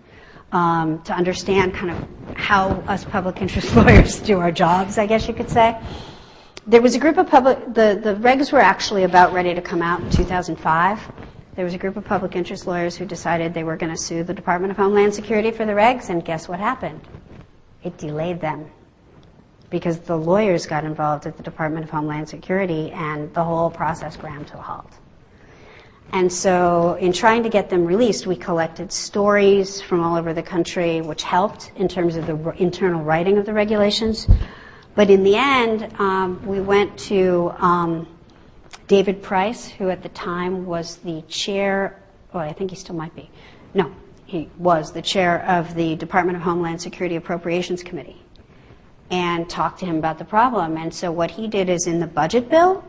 to understand kind of how us public interest lawyers do our jobs, I guess you could say. There was a group of the regs were actually about ready to come out in 2005. There was a group of public interest lawyers who decided they were going to sue the Department of Homeland Security for the regs, and guess what happened? It delayed them, because the lawyers got involved at the Department of Homeland Security, and the whole process ground to a halt. And so in trying to get them released, we collected stories from all over the country, which helped in terms of the internal writing of the regulations. But in the end, we went to David Price, who at the time was the chair, I think he still might be. No, he was the chair of the Department of Homeland Security Appropriations Committee, and talked to him about the problem. And so what he did is, in the budget bill,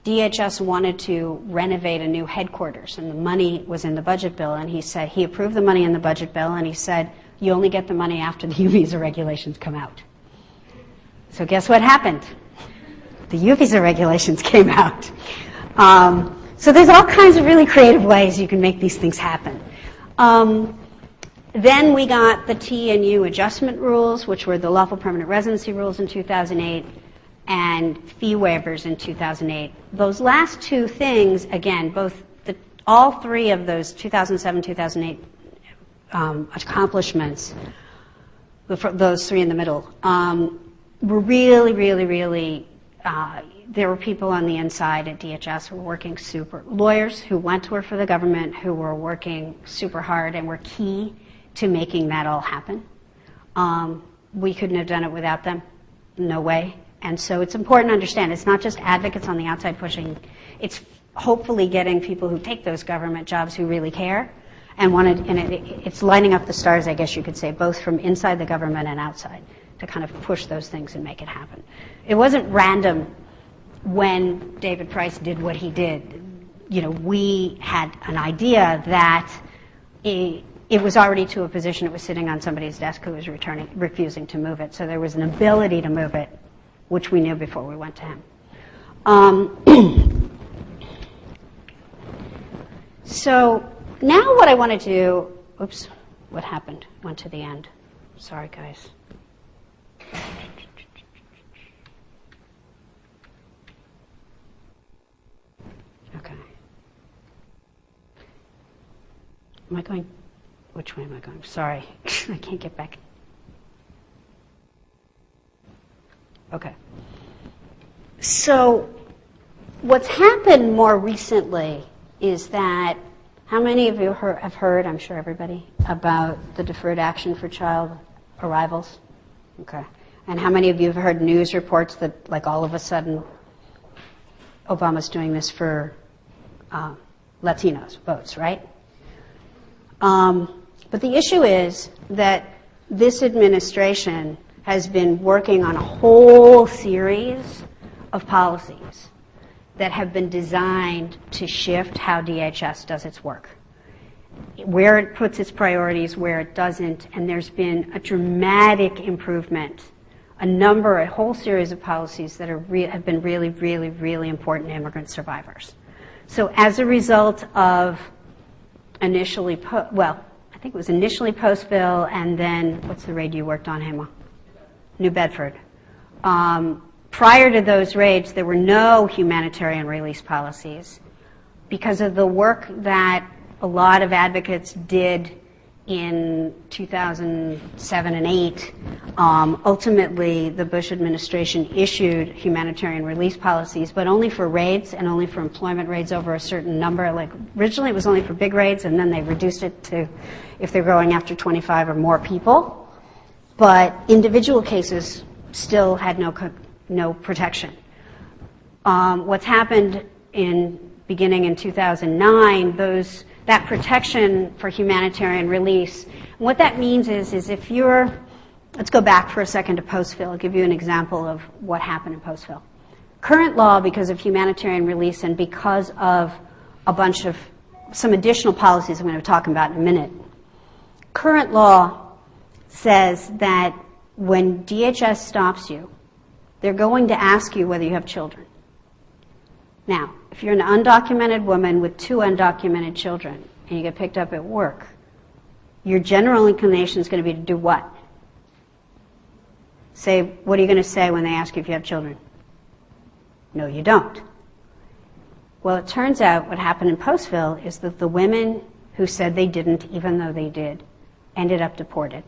DHS wanted to renovate a new headquarters, and the money was in the budget bill. And he approved the money in the budget bill, and he said, you only get the money after the U visa regulations come out. So guess what happened? The U visa regulations came out. So there's all kinds of really creative ways you can make these things happen. Then we got the T and U adjustment rules, which were the lawful permanent residency rules in 2008, and fee waivers in 2008. Those last two things, again, all three of those 2007, 2008 accomplishments, those three in the middle, were really, really, really, there were people on the inside at DHS who were working lawyers who went to work for the government, who were working super hard and were key to making that all happen. We couldn't have done it without them, no way. And so it's important to understand, it's not just advocates on the outside pushing, it's hopefully getting people who take those government jobs who really care, and it's lining up the stars, I guess you could say, both from inside the government and outside, to kind of push those things and make it happen. It wasn't random when David Price did what he did. We had an idea that it was already to a position, it was sitting on somebody's desk who was refusing to move it. So there was an ability to move it, which we knew before we went to him. So now what I want to do, oops, what happened? Went to the end. Sorry, guys. Okay. Am I going? Which way am I going? Sorry, I can't get back. Okay. So what's happened more recently is that, how many of you have heard, I'm sure everybody, about the Deferred Action for Child Arrivals? Okay. And how many of you have heard news reports that, like, all of a sudden Obama's doing this for Latinos votes, right? But the issue is that this administration has been working on a whole series of policies that have been designed to shift how DHS does its work, where it puts its priorities, where it doesn't, and there's been a dramatic improvement, a whole series of policies that have been really, really, really important to immigrant survivors. So as a result of I think it was initially Postville, and then, what's the raid you worked on, Hema? New Bedford. Prior to those raids, there were no humanitarian release policies. Because of the work that a lot of advocates did in 2007 and 8, ultimately the Bush administration issued humanitarian release policies, but only for raids and only for employment raids over a certain number. Like, originally it was only for big raids, and then they reduced it to if they're going after 25 or more people. But individual cases still had no protection. What's happened beginning in 2009, that protection for humanitarian release, what that means is if let's go back for a second to Postville. I'll give you an example of what happened in Postville. Current law, because of humanitarian release and because of some additional policies I'm going to talk about in a minute, current law says that when DHS stops you, they're going to ask you whether you have children. Now, if you're an undocumented woman with 2 undocumented children and you get picked up at work, your general inclination is going to be to do what? What are you going to say when they ask you if you have children? No, you don't. Well, it turns out what happened in Postville is that the women who said they didn't, even though they did, ended up deported.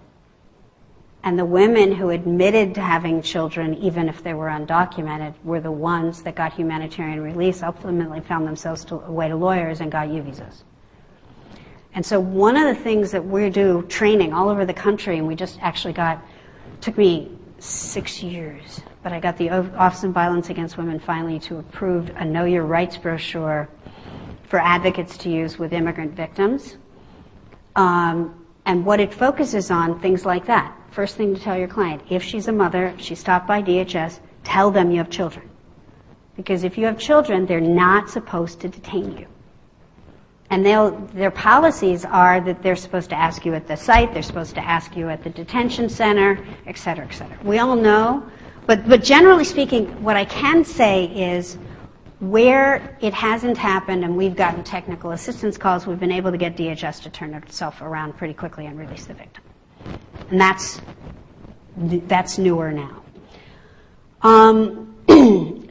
And the women who admitted to having children, even if they were undocumented, were the ones that got humanitarian release, ultimately found themselves away to lawyers and got U visas. And so one of the things that we do training all over the country, and we just actually took me 6 years, but I got the Office of Violence Against Women finally to approve a Know Your Rights brochure for advocates to use with immigrant victims. And what it focuses on, things like that. First thing to tell your client, if she's a mother, she's stopped by DHS, tell them you have children. Because if you have children, they're not supposed to detain you. And their policies are that they're supposed to ask you at the site, they're supposed to ask you at the detention center, et cetera, et cetera. We all know, but generally speaking, what I can say is where it hasn't happened and we've gotten technical assistance calls, we've been able to get DHS to turn itself around pretty quickly and release the victim. And that's newer now.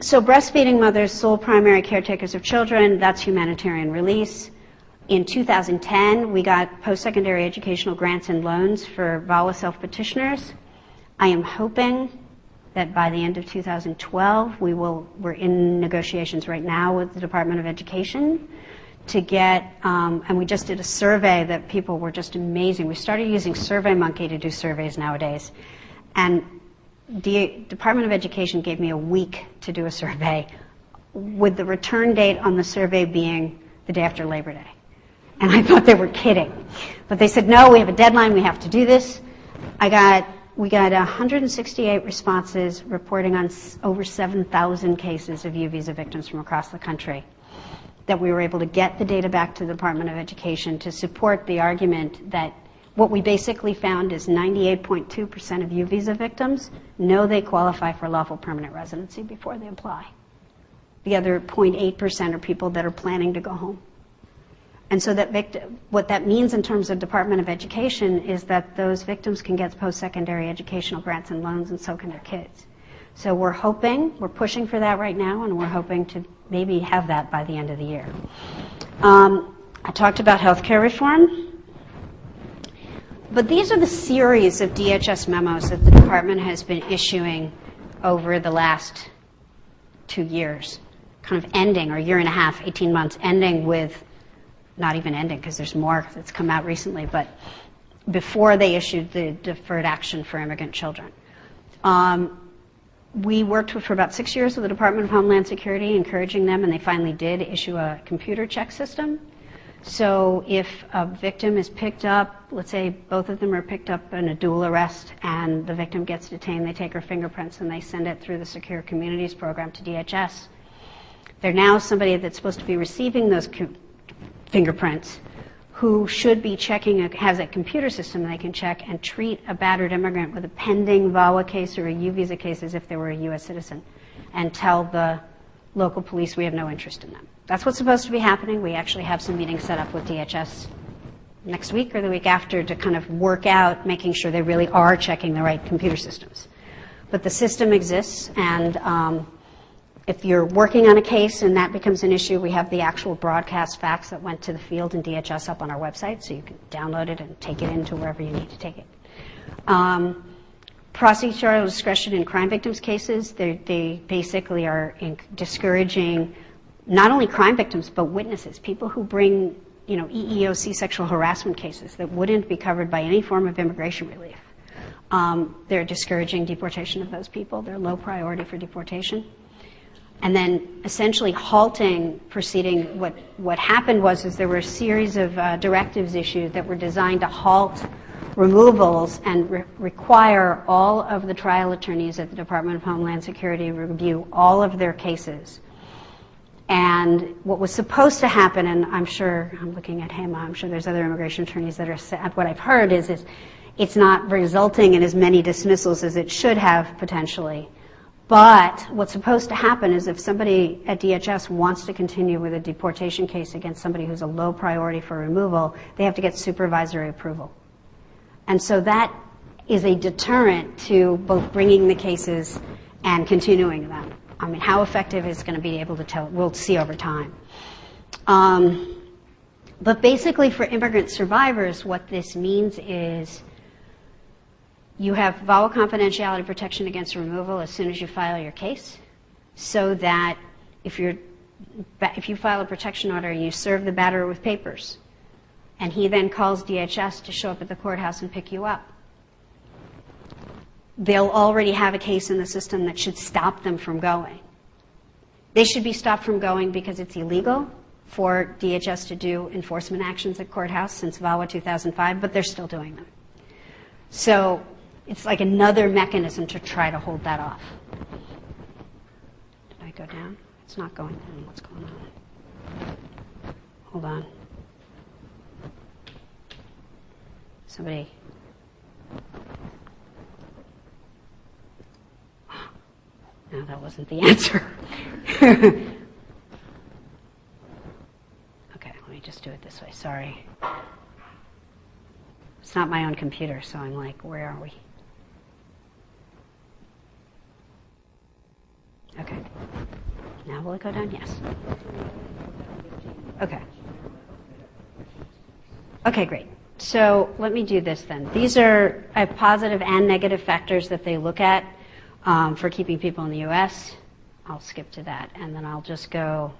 So breastfeeding mothers, sole primary caretakers of children, that's humanitarian release. In 2010, we got post-secondary educational grants and loans for VAWA self-petitioners. I am hoping that by the end of 2012, we're in negotiations right now with the Department of Education to get, and we just did a survey that people were just amazing. We started using SurveyMonkey to do surveys nowadays. And the Department of Education gave me a week to do a survey, with the return date on the survey being the day after Labor Day. And I thought they were kidding. But they said, no, we have a deadline, we have to do this. We got 168 responses reporting on over 7,000 cases of U visa victims from across the country, that we were able to get the data back to the Department of Education to support the argument that what we basically found is 98.2% of U visa victims know they qualify for lawful permanent residency before they apply. The other 0.8% are people that are planning to go home. And so what that means in terms of Department of Education is that those victims can get post-secondary educational grants and loans, and so can their kids. So we're pushing for that right now, and we're hoping to maybe have that by the end of the year. I talked about healthcare reform. But these are the series of DHS memos that the department has been issuing over the last 2 years, kind of ending, or year and a half, 18 months, ending with, not even ending because there's more that's come out recently, but before they issued the deferred action for immigrant children. We worked for about 6 years with the Department of Homeland Security, encouraging them, and they finally did issue a computer check system. So if a victim is picked up, let's say both of them are picked up in a dual arrest and the victim gets detained, they take her fingerprints and they send it through the Secure Communities program to DHS. They're now somebody that's supposed to be receiving those fingerprints who should be checking, has a computer system they can check and treat a battered immigrant with a pending VAWA case or a U visa case as if they were a U.S. citizen and tell the local police we have no interest in them. That's what's supposed to be happening. We actually have some meetings set up with DHS next week or the week after to kind of work out making sure they really are checking the right computer systems. But the system exists, and if you're working on a case and that becomes an issue, we have the actual broadcast facts that went to the field and DHS up on our website, so you can download it and take it into wherever you need to take it. Prosecutorial discretion in crime victims cases, they basically are discouraging not only crime victims but witnesses, people who bring EEOC sexual harassment cases that wouldn't be covered by any form of immigration relief. They're discouraging deportation of those people. They're low priority for deportation. And then essentially halting proceeding. What happened was there were a series of directives issued that were designed to halt removals and require all of the trial attorneys at the Department of Homeland Security review all of their cases. And what was supposed to happen, and I'm looking at him, I'm sure there's other immigration attorneys that are, what I've heard is it's not resulting in as many dismissals as it should have potentially. But what's supposed to happen is if somebody at DHS wants to continue with a deportation case against somebody who's a low priority for removal, they have to get supervisory approval. And so that is a deterrent to both bringing the cases and continuing them. I mean, how effective is going to be able to tell, we'll see over time. But basically for immigrant survivors, what this means is you have VAWA confidentiality protection against removal as soon as you file your case, so that if you file a protection order and you serve the batterer with papers, and he then calls DHS to show up at the courthouse and pick you up, they'll already have a case in the system that should stop them from going. They should be stopped from going because it's illegal for DHS to do enforcement actions at courthouse since VAWA 2005, but they're still doing them. So it's like another mechanism to try to hold that off. Did I go down? It's not going down. What's going on? Hold on. Somebody. No, that wasn't the answer. Okay, let me just do it this way. Sorry. It's not my own computer, so I'm like, where are we? Okay. Now will it go down? Yes. Okay. Okay, great. So let me do this then. These are positive and negative factors that they look at for keeping people in the U.S. I'll skip to that, and then I'll just go.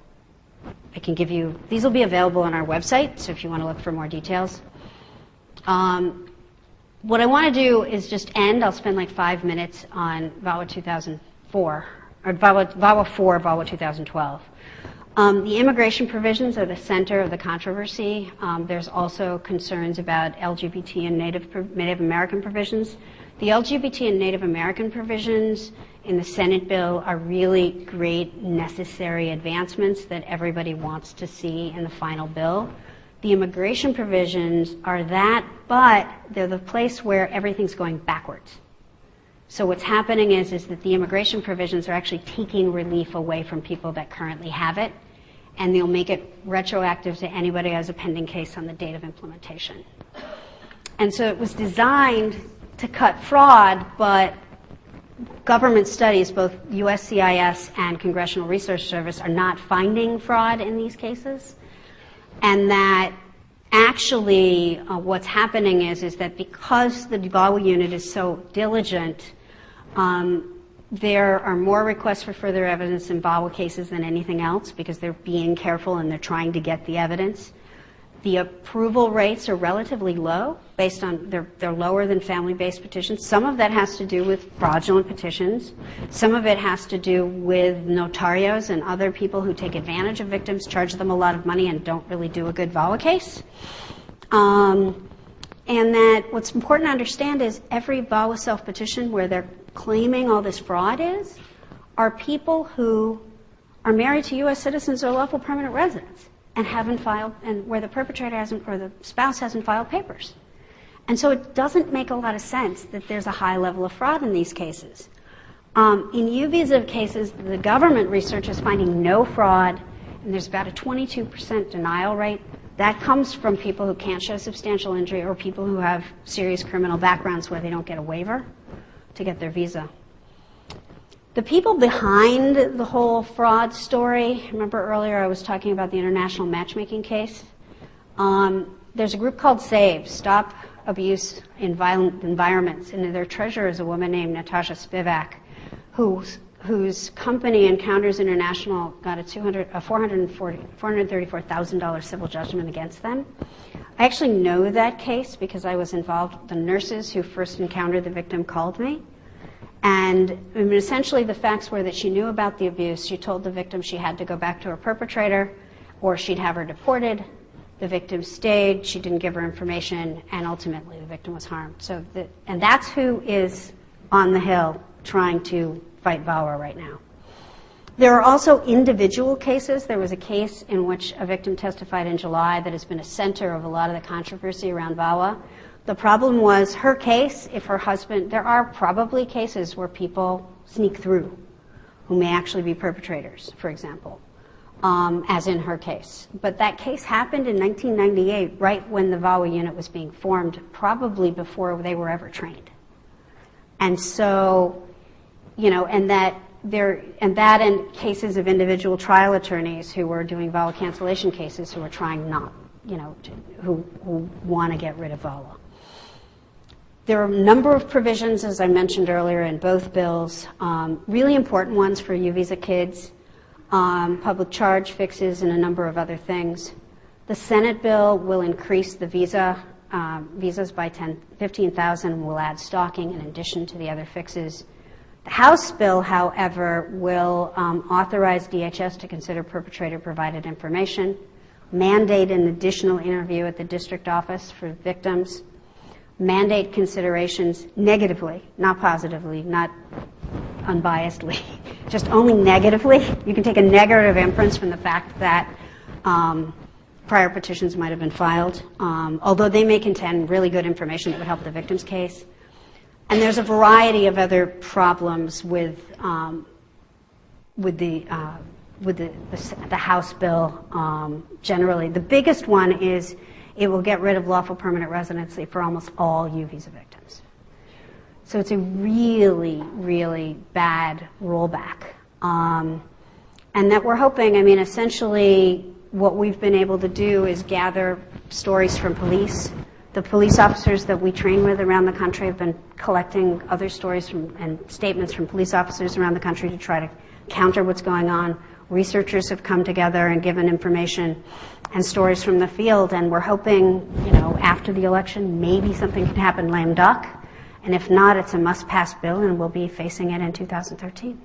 I can give you, these will be available on our website, so if you want to look for more details. What I want to do is just end. I'll spend like 5 minutes on VAWA 2004, or VAWA 4, VAWA 2012. The immigration provisions are the center of the controversy. There's also concerns about LGBT and Native American provisions. The LGBT and Native American provisions in the Senate bill are really great, necessary advancements that everybody wants to see in the final bill. The immigration provisions are that, but they're the place where everything's going backwards. So what's happening is that the immigration provisions are actually taking relief away from people that currently have it, and they'll make it retroactive to anybody who has a pending case on the date of implementation. And so it was designed to cut fraud, but government studies, both USCIS and Congressional Research Service, are not finding fraud in these cases. And that actually what's happening is that because the VAWA unit is so diligent, There are more requests for further evidence in VAWA cases than anything else because they're being careful and they're trying to get the evidence. The approval rates are relatively low based on, they're lower than family-based petitions. Some of that has to do with fraudulent petitions. Some of it has to do with notarios and other people who take advantage of victims, charge them a lot of money, and don't really do a good VAWA case. And that what's important to understand is every VAWA self-petition where they're claiming all this fraud are people who are married to U.S. citizens or lawful permanent residents and haven't filed, and where the perpetrator hasn't, or the spouse hasn't filed papers. And so it doesn't make a lot of sense that there's a high level of fraud in these cases. In U visa cases, the government research is finding no fraud, and there's about a 22% denial rate. That comes from people who can't show substantial injury or people who have serious criminal backgrounds where they don't get a waiver to get their visa. The people behind the whole fraud story, remember earlier I was talking about the international matchmaking case? There's a group called SAVE, Stop Abuse in Violent Environments, and their treasurer is a woman named Natasha Spivak, whose company, Encounters International, got a $434,000 civil judgment against them. I actually know that case because I was involved. The nurses who first encountered the victim called me. And essentially the facts were that she knew about the abuse. She told the victim she had to go back to her perpetrator or she'd have her deported. The victim stayed. She didn't give her information, and ultimately the victim was harmed. And that's who is on the Hill trying to fight VAWA right now. There are also individual cases. There was a case in which a victim testified in July that has been a center of a lot of the controversy around VAWA. The problem was her case, if her husband, there are probably cases where people sneak through who may actually be perpetrators, for example, as in her case. But that case happened in 1998, right when the VAWA unit was being formed, probably before they were ever trained. And so, and cases of individual trial attorneys who were doing VAWA cancellation cases who were trying not, who want to get rid of VAWA. There are a number of provisions, as I mentioned earlier, in both bills, really important ones for U visa kids, public charge fixes, and a number of other things. The Senate bill will increase the visas by 15,000 and will add stalking in addition to the other fixes. The House bill, however, will authorize DHS to consider perpetrator-provided information, mandate an additional interview at the district office for victims, mandate considerations negatively, not positively, not unbiasedly, just only negatively. You can take a negative inference from the fact that prior petitions might have been filed, although they may contain really good information that would help the victim's case. And there's a variety of other problems with the House bill generally. The biggest one is it will get rid of lawful permanent residency for almost all U visa victims. So it's a really, really bad rollback. And that we're hoping, essentially what we've been able to do is gather stories from police. The police officers that we train with around the country have been collecting other stories and statements from police officers around the country to try to counter what's going on. Researchers have come together and given information and stories from the field, and we're hoping, after the election, maybe something can happen lame duck. And if not, it's a must-pass bill, and we'll be facing it in 2013.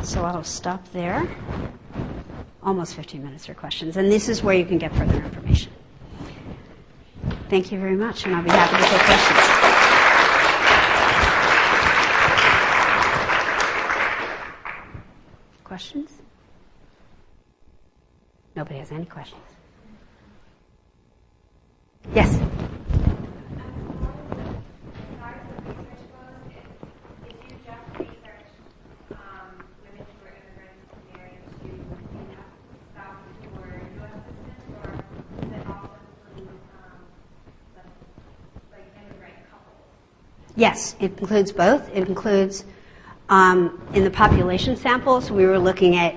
So I'll stop there. Almost 15 minutes for questions, and this is where you can get further information. Thank you very much, and I'll be happy to take questions. Questions? Nobody has any questions. Yes? As far as the research goes, if you just research women who are immigrants married to spouses who are U.S. citizens, or does it also include like immigrant couples? Yes, it includes both. It includes, in the population samples, we were looking at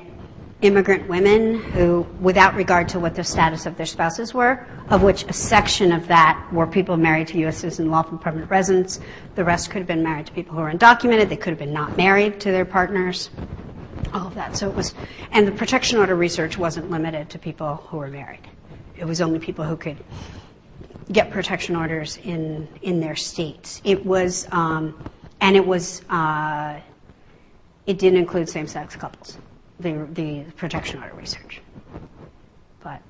immigrant women who, without regard to what the status of their spouses were, of which a section of that were people married to U.S. citizens and lawful permanent residents. The rest could have been married to people who were undocumented. They could have been not married to their partners. All of that. So it was, and the protection order research wasn't limited to people who were married. It was only people who could get protection orders in their states. It was, it didn't include same-sex couples, the protection order research, but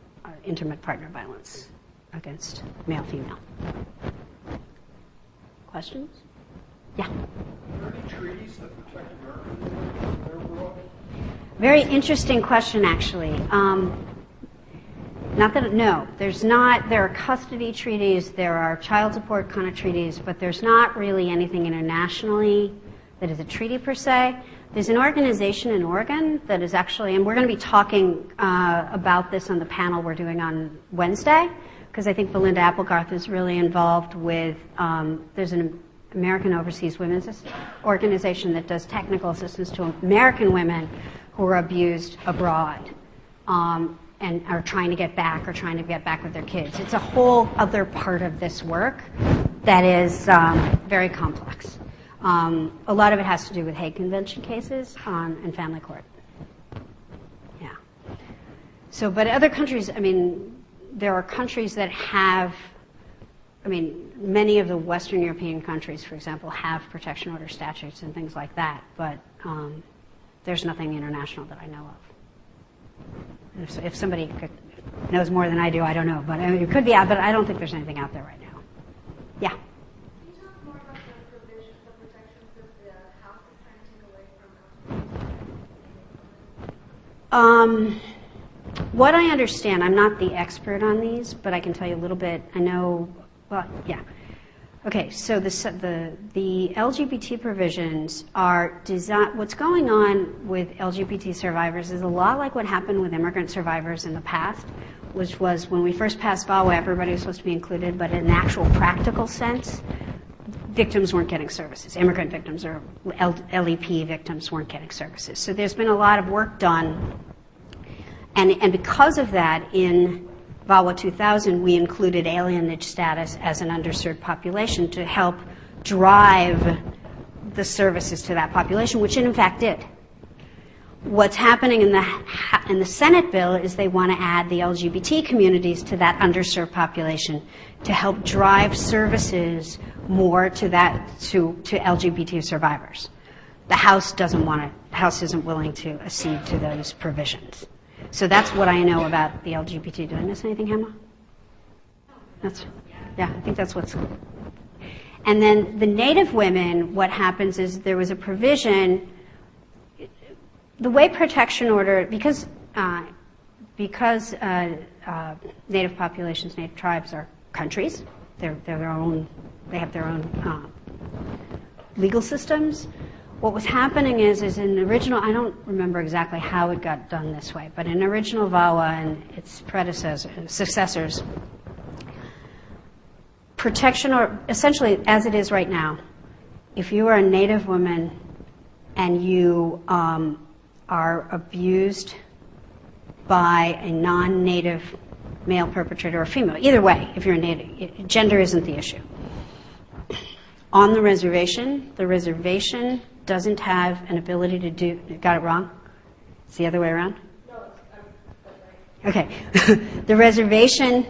intimate partner violence against male-female. Questions? Yeah. Are there any treaties that protect Americans in their world? Very interesting question, actually. No, there's not. There are custody treaties, there are child support kind of treaties, but there's not really anything internationally that is a treaty per se. There's an organization in Oregon that is actually, and we're going to be talking about this on the panel we're doing on Wednesday, because I think Belinda Applegarth is really involved with, there's an American Overseas Women's Organization that does technical assistance to American women who are abused abroad. And are trying to get back with their kids. It's a whole other part of this work that is very complex. A lot of it has to do with Hague Convention cases and family court. Yeah. So, but other countries, I mean, there are countries that have, I mean, many of the Western European countries, for example, have protection order statutes and things like that, but there's nothing international that I know of. If somebody knows more than I do, I don't know. But I mean, it could be out, but I don't think there's anything out there right now. Yeah? Can you talk more about the provisions, the protections that the House is trying to take away from What I understand, I'm not the expert on these, but I can tell you a little bit. I know, well, yeah. Okay, so the LGBT provisions are designed, what's going on with LGBT survivors is a lot like what happened with immigrant survivors in the past, which was when we first passed VAWA, everybody was supposed to be included, but in an actual practical sense, victims weren't getting services. Immigrant victims or LEP victims weren't getting services. So there's been a lot of work done, and because of that, in VAWA 2000, we included alienage status as an underserved population to help drive the services to that population, which it in fact did. What's happening in the Senate bill is they want to add the LGBT communities to that underserved population to help drive services more to LGBT survivors. The House doesn't want it. The House isn't willing to accede to those provisions. So that's what I know about the LGBT. Did I miss anything, Emma? Yeah, I think that's what's... And then the Native women, what happens is there was a provision, the way protection order, because Native populations, Native tribes are countries, they're their own, they have their own legal systems. What was happening is in the original, I don't remember exactly how it got done this way, but in original VAWA and its successors, protection, or essentially as it is right now, if you are a Native woman and you are abused by a non-Native male perpetrator or female, either way, if you're a Native, gender isn't the issue. On the reservation doesn't have an ability to do, got it wrong? It's the other way around? No, that's right. Okay. The reservation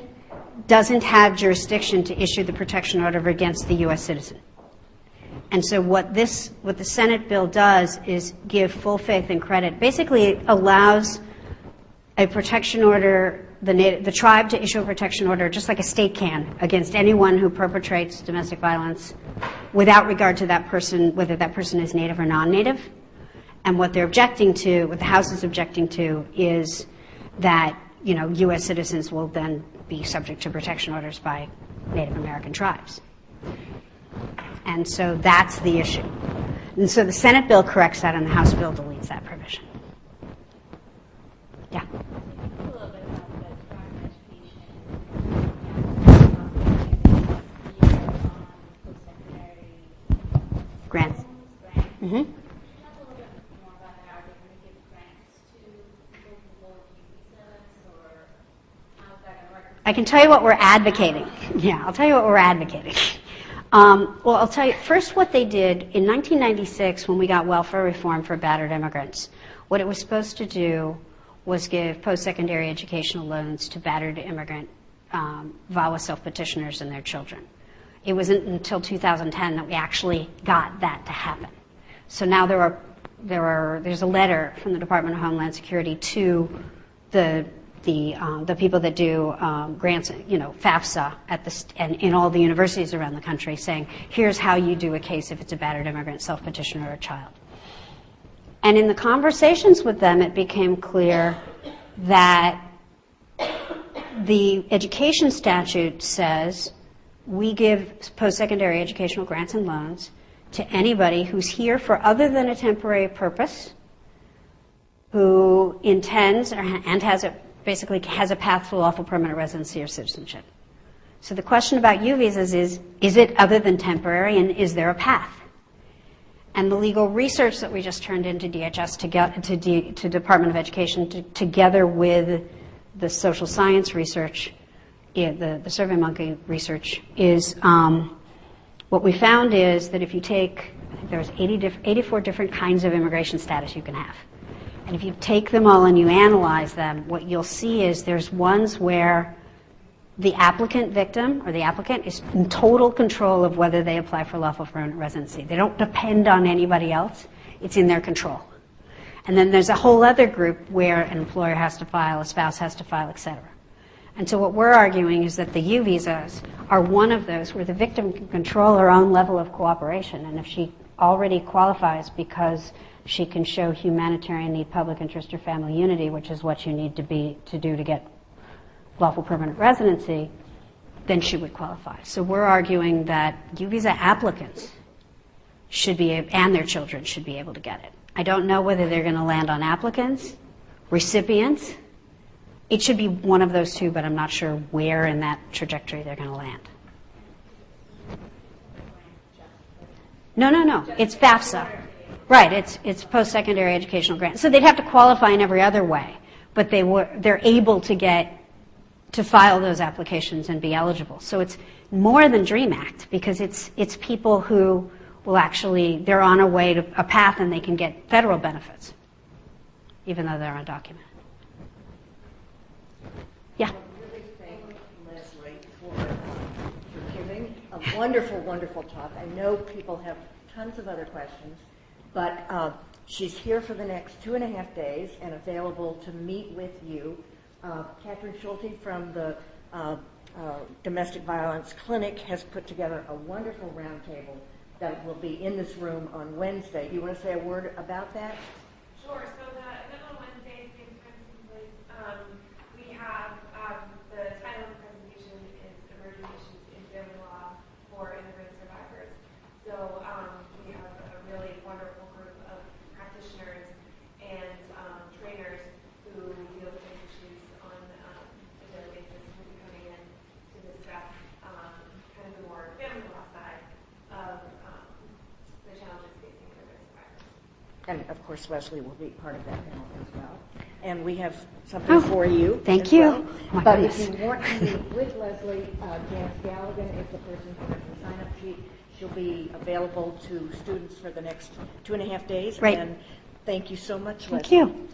doesn't have jurisdiction to issue the protection order against the U.S. citizen. And so what the Senate bill does is give full faith and credit. Basically, it allows a protection order, the tribe to issue a protection order, just like a state can, against anyone who perpetrates domestic violence without regard to that person, whether that person is Native or non-Native. And what they're objecting to, what the House is objecting to, is that, you know, U.S. citizens will then be subject to protection orders by Native American tribes. And so that's the issue. And so the Senate bill corrects that and the House bill deletes that provision. Yeah? A little bit about the foreign education post-secondary Grants. grants. Mm-hmm. Talk a little bit more about how they're going to give grants to people I can tell you what we're advocating. Yeah, I'll tell you what we're advocating. Well, I'll tell you first what they did in 1996 when we got welfare reform for battered immigrants. What it was supposed to do was give post-secondary educational loans to battered immigrant VAWA self-petitioners and their children. It wasn't until 2010 that we actually got that to happen. So now there's a letter from the Department of Homeland Security to the people that do grants, FAFSA and in all the universities around the country, saying, here's how you do a case if it's a battered immigrant, self-petitioner, or a child. And in the conversations with them, it became clear that the education statute says we give post-secondary educational grants and loans to anybody who's here for other than a temporary purpose, who intends and basically has a path to lawful permanent residency or citizenship. So the question about U visas is it other than temporary, and is there a path? And the legal research that we just turned into DHS to Department of Education together with the social science research, the SurveyMonkey research, is what we found is that if you take, I think there's 84 different kinds of immigration status you can have. And if you take them all and you analyze them, what you'll see is there's ones where the applicant victim or the applicant is in total control of whether they apply for lawful permanent residency. They don't depend on anybody else. It's in their control. And then there's a whole other group where an employer has to file, a spouse has to file, et cetera. And so what we're arguing is that the U visas are one of those where the victim can control her own level of cooperation. And if she already qualifies because she can show humanitarian need, public interest, or family unity, which is what you need to do to get lawful permanent residency, then she would qualify. So we're arguing that U visa applicants should be, and their children should be able to get it. I don't know whether they're going to land on applicants, recipients. It should be one of those two, but I'm not sure where in that trajectory they're going to land. No. It's FAFSA. Right, it's post-secondary educational grant. So they'd have to qualify in every other way, but they're able to file those applications and be eligible. So it's more than DREAM Act, because it's people who will actually, they're on a way to a path and they can get federal benefits, even though they're undocumented. Yeah. I really thank Leslye for giving a wonderful, wonderful talk. I know people have tons of other questions, but she's here for the next 2.5 days and available to meet with you. Catherine Schulte from the Domestic Violence Clinic has put together a wonderful roundtable that will be in this room on Wednesday. You want to say a word about that? Sure. So the event on Wednesday, same time, same place. We have the title of the presentation is Emerging Issues in Family Law for Immigrant Survivors. So we have a really wonderful group of practitioners and trainers who deal with these issues on a daily basis, who will be coming in to discuss kind of the more family law side of the challenges facing immigrant survivors. And of course, Leslye will be part of that panel as well. And we have something for you. Thank you. Well. My But goodness. if you want to meet with Leslye, Janice Galligan is the person who has the sign-up sheet. She'll be available to students for the next 2.5 days. Right. And thank you so much, Thank Leslye. you.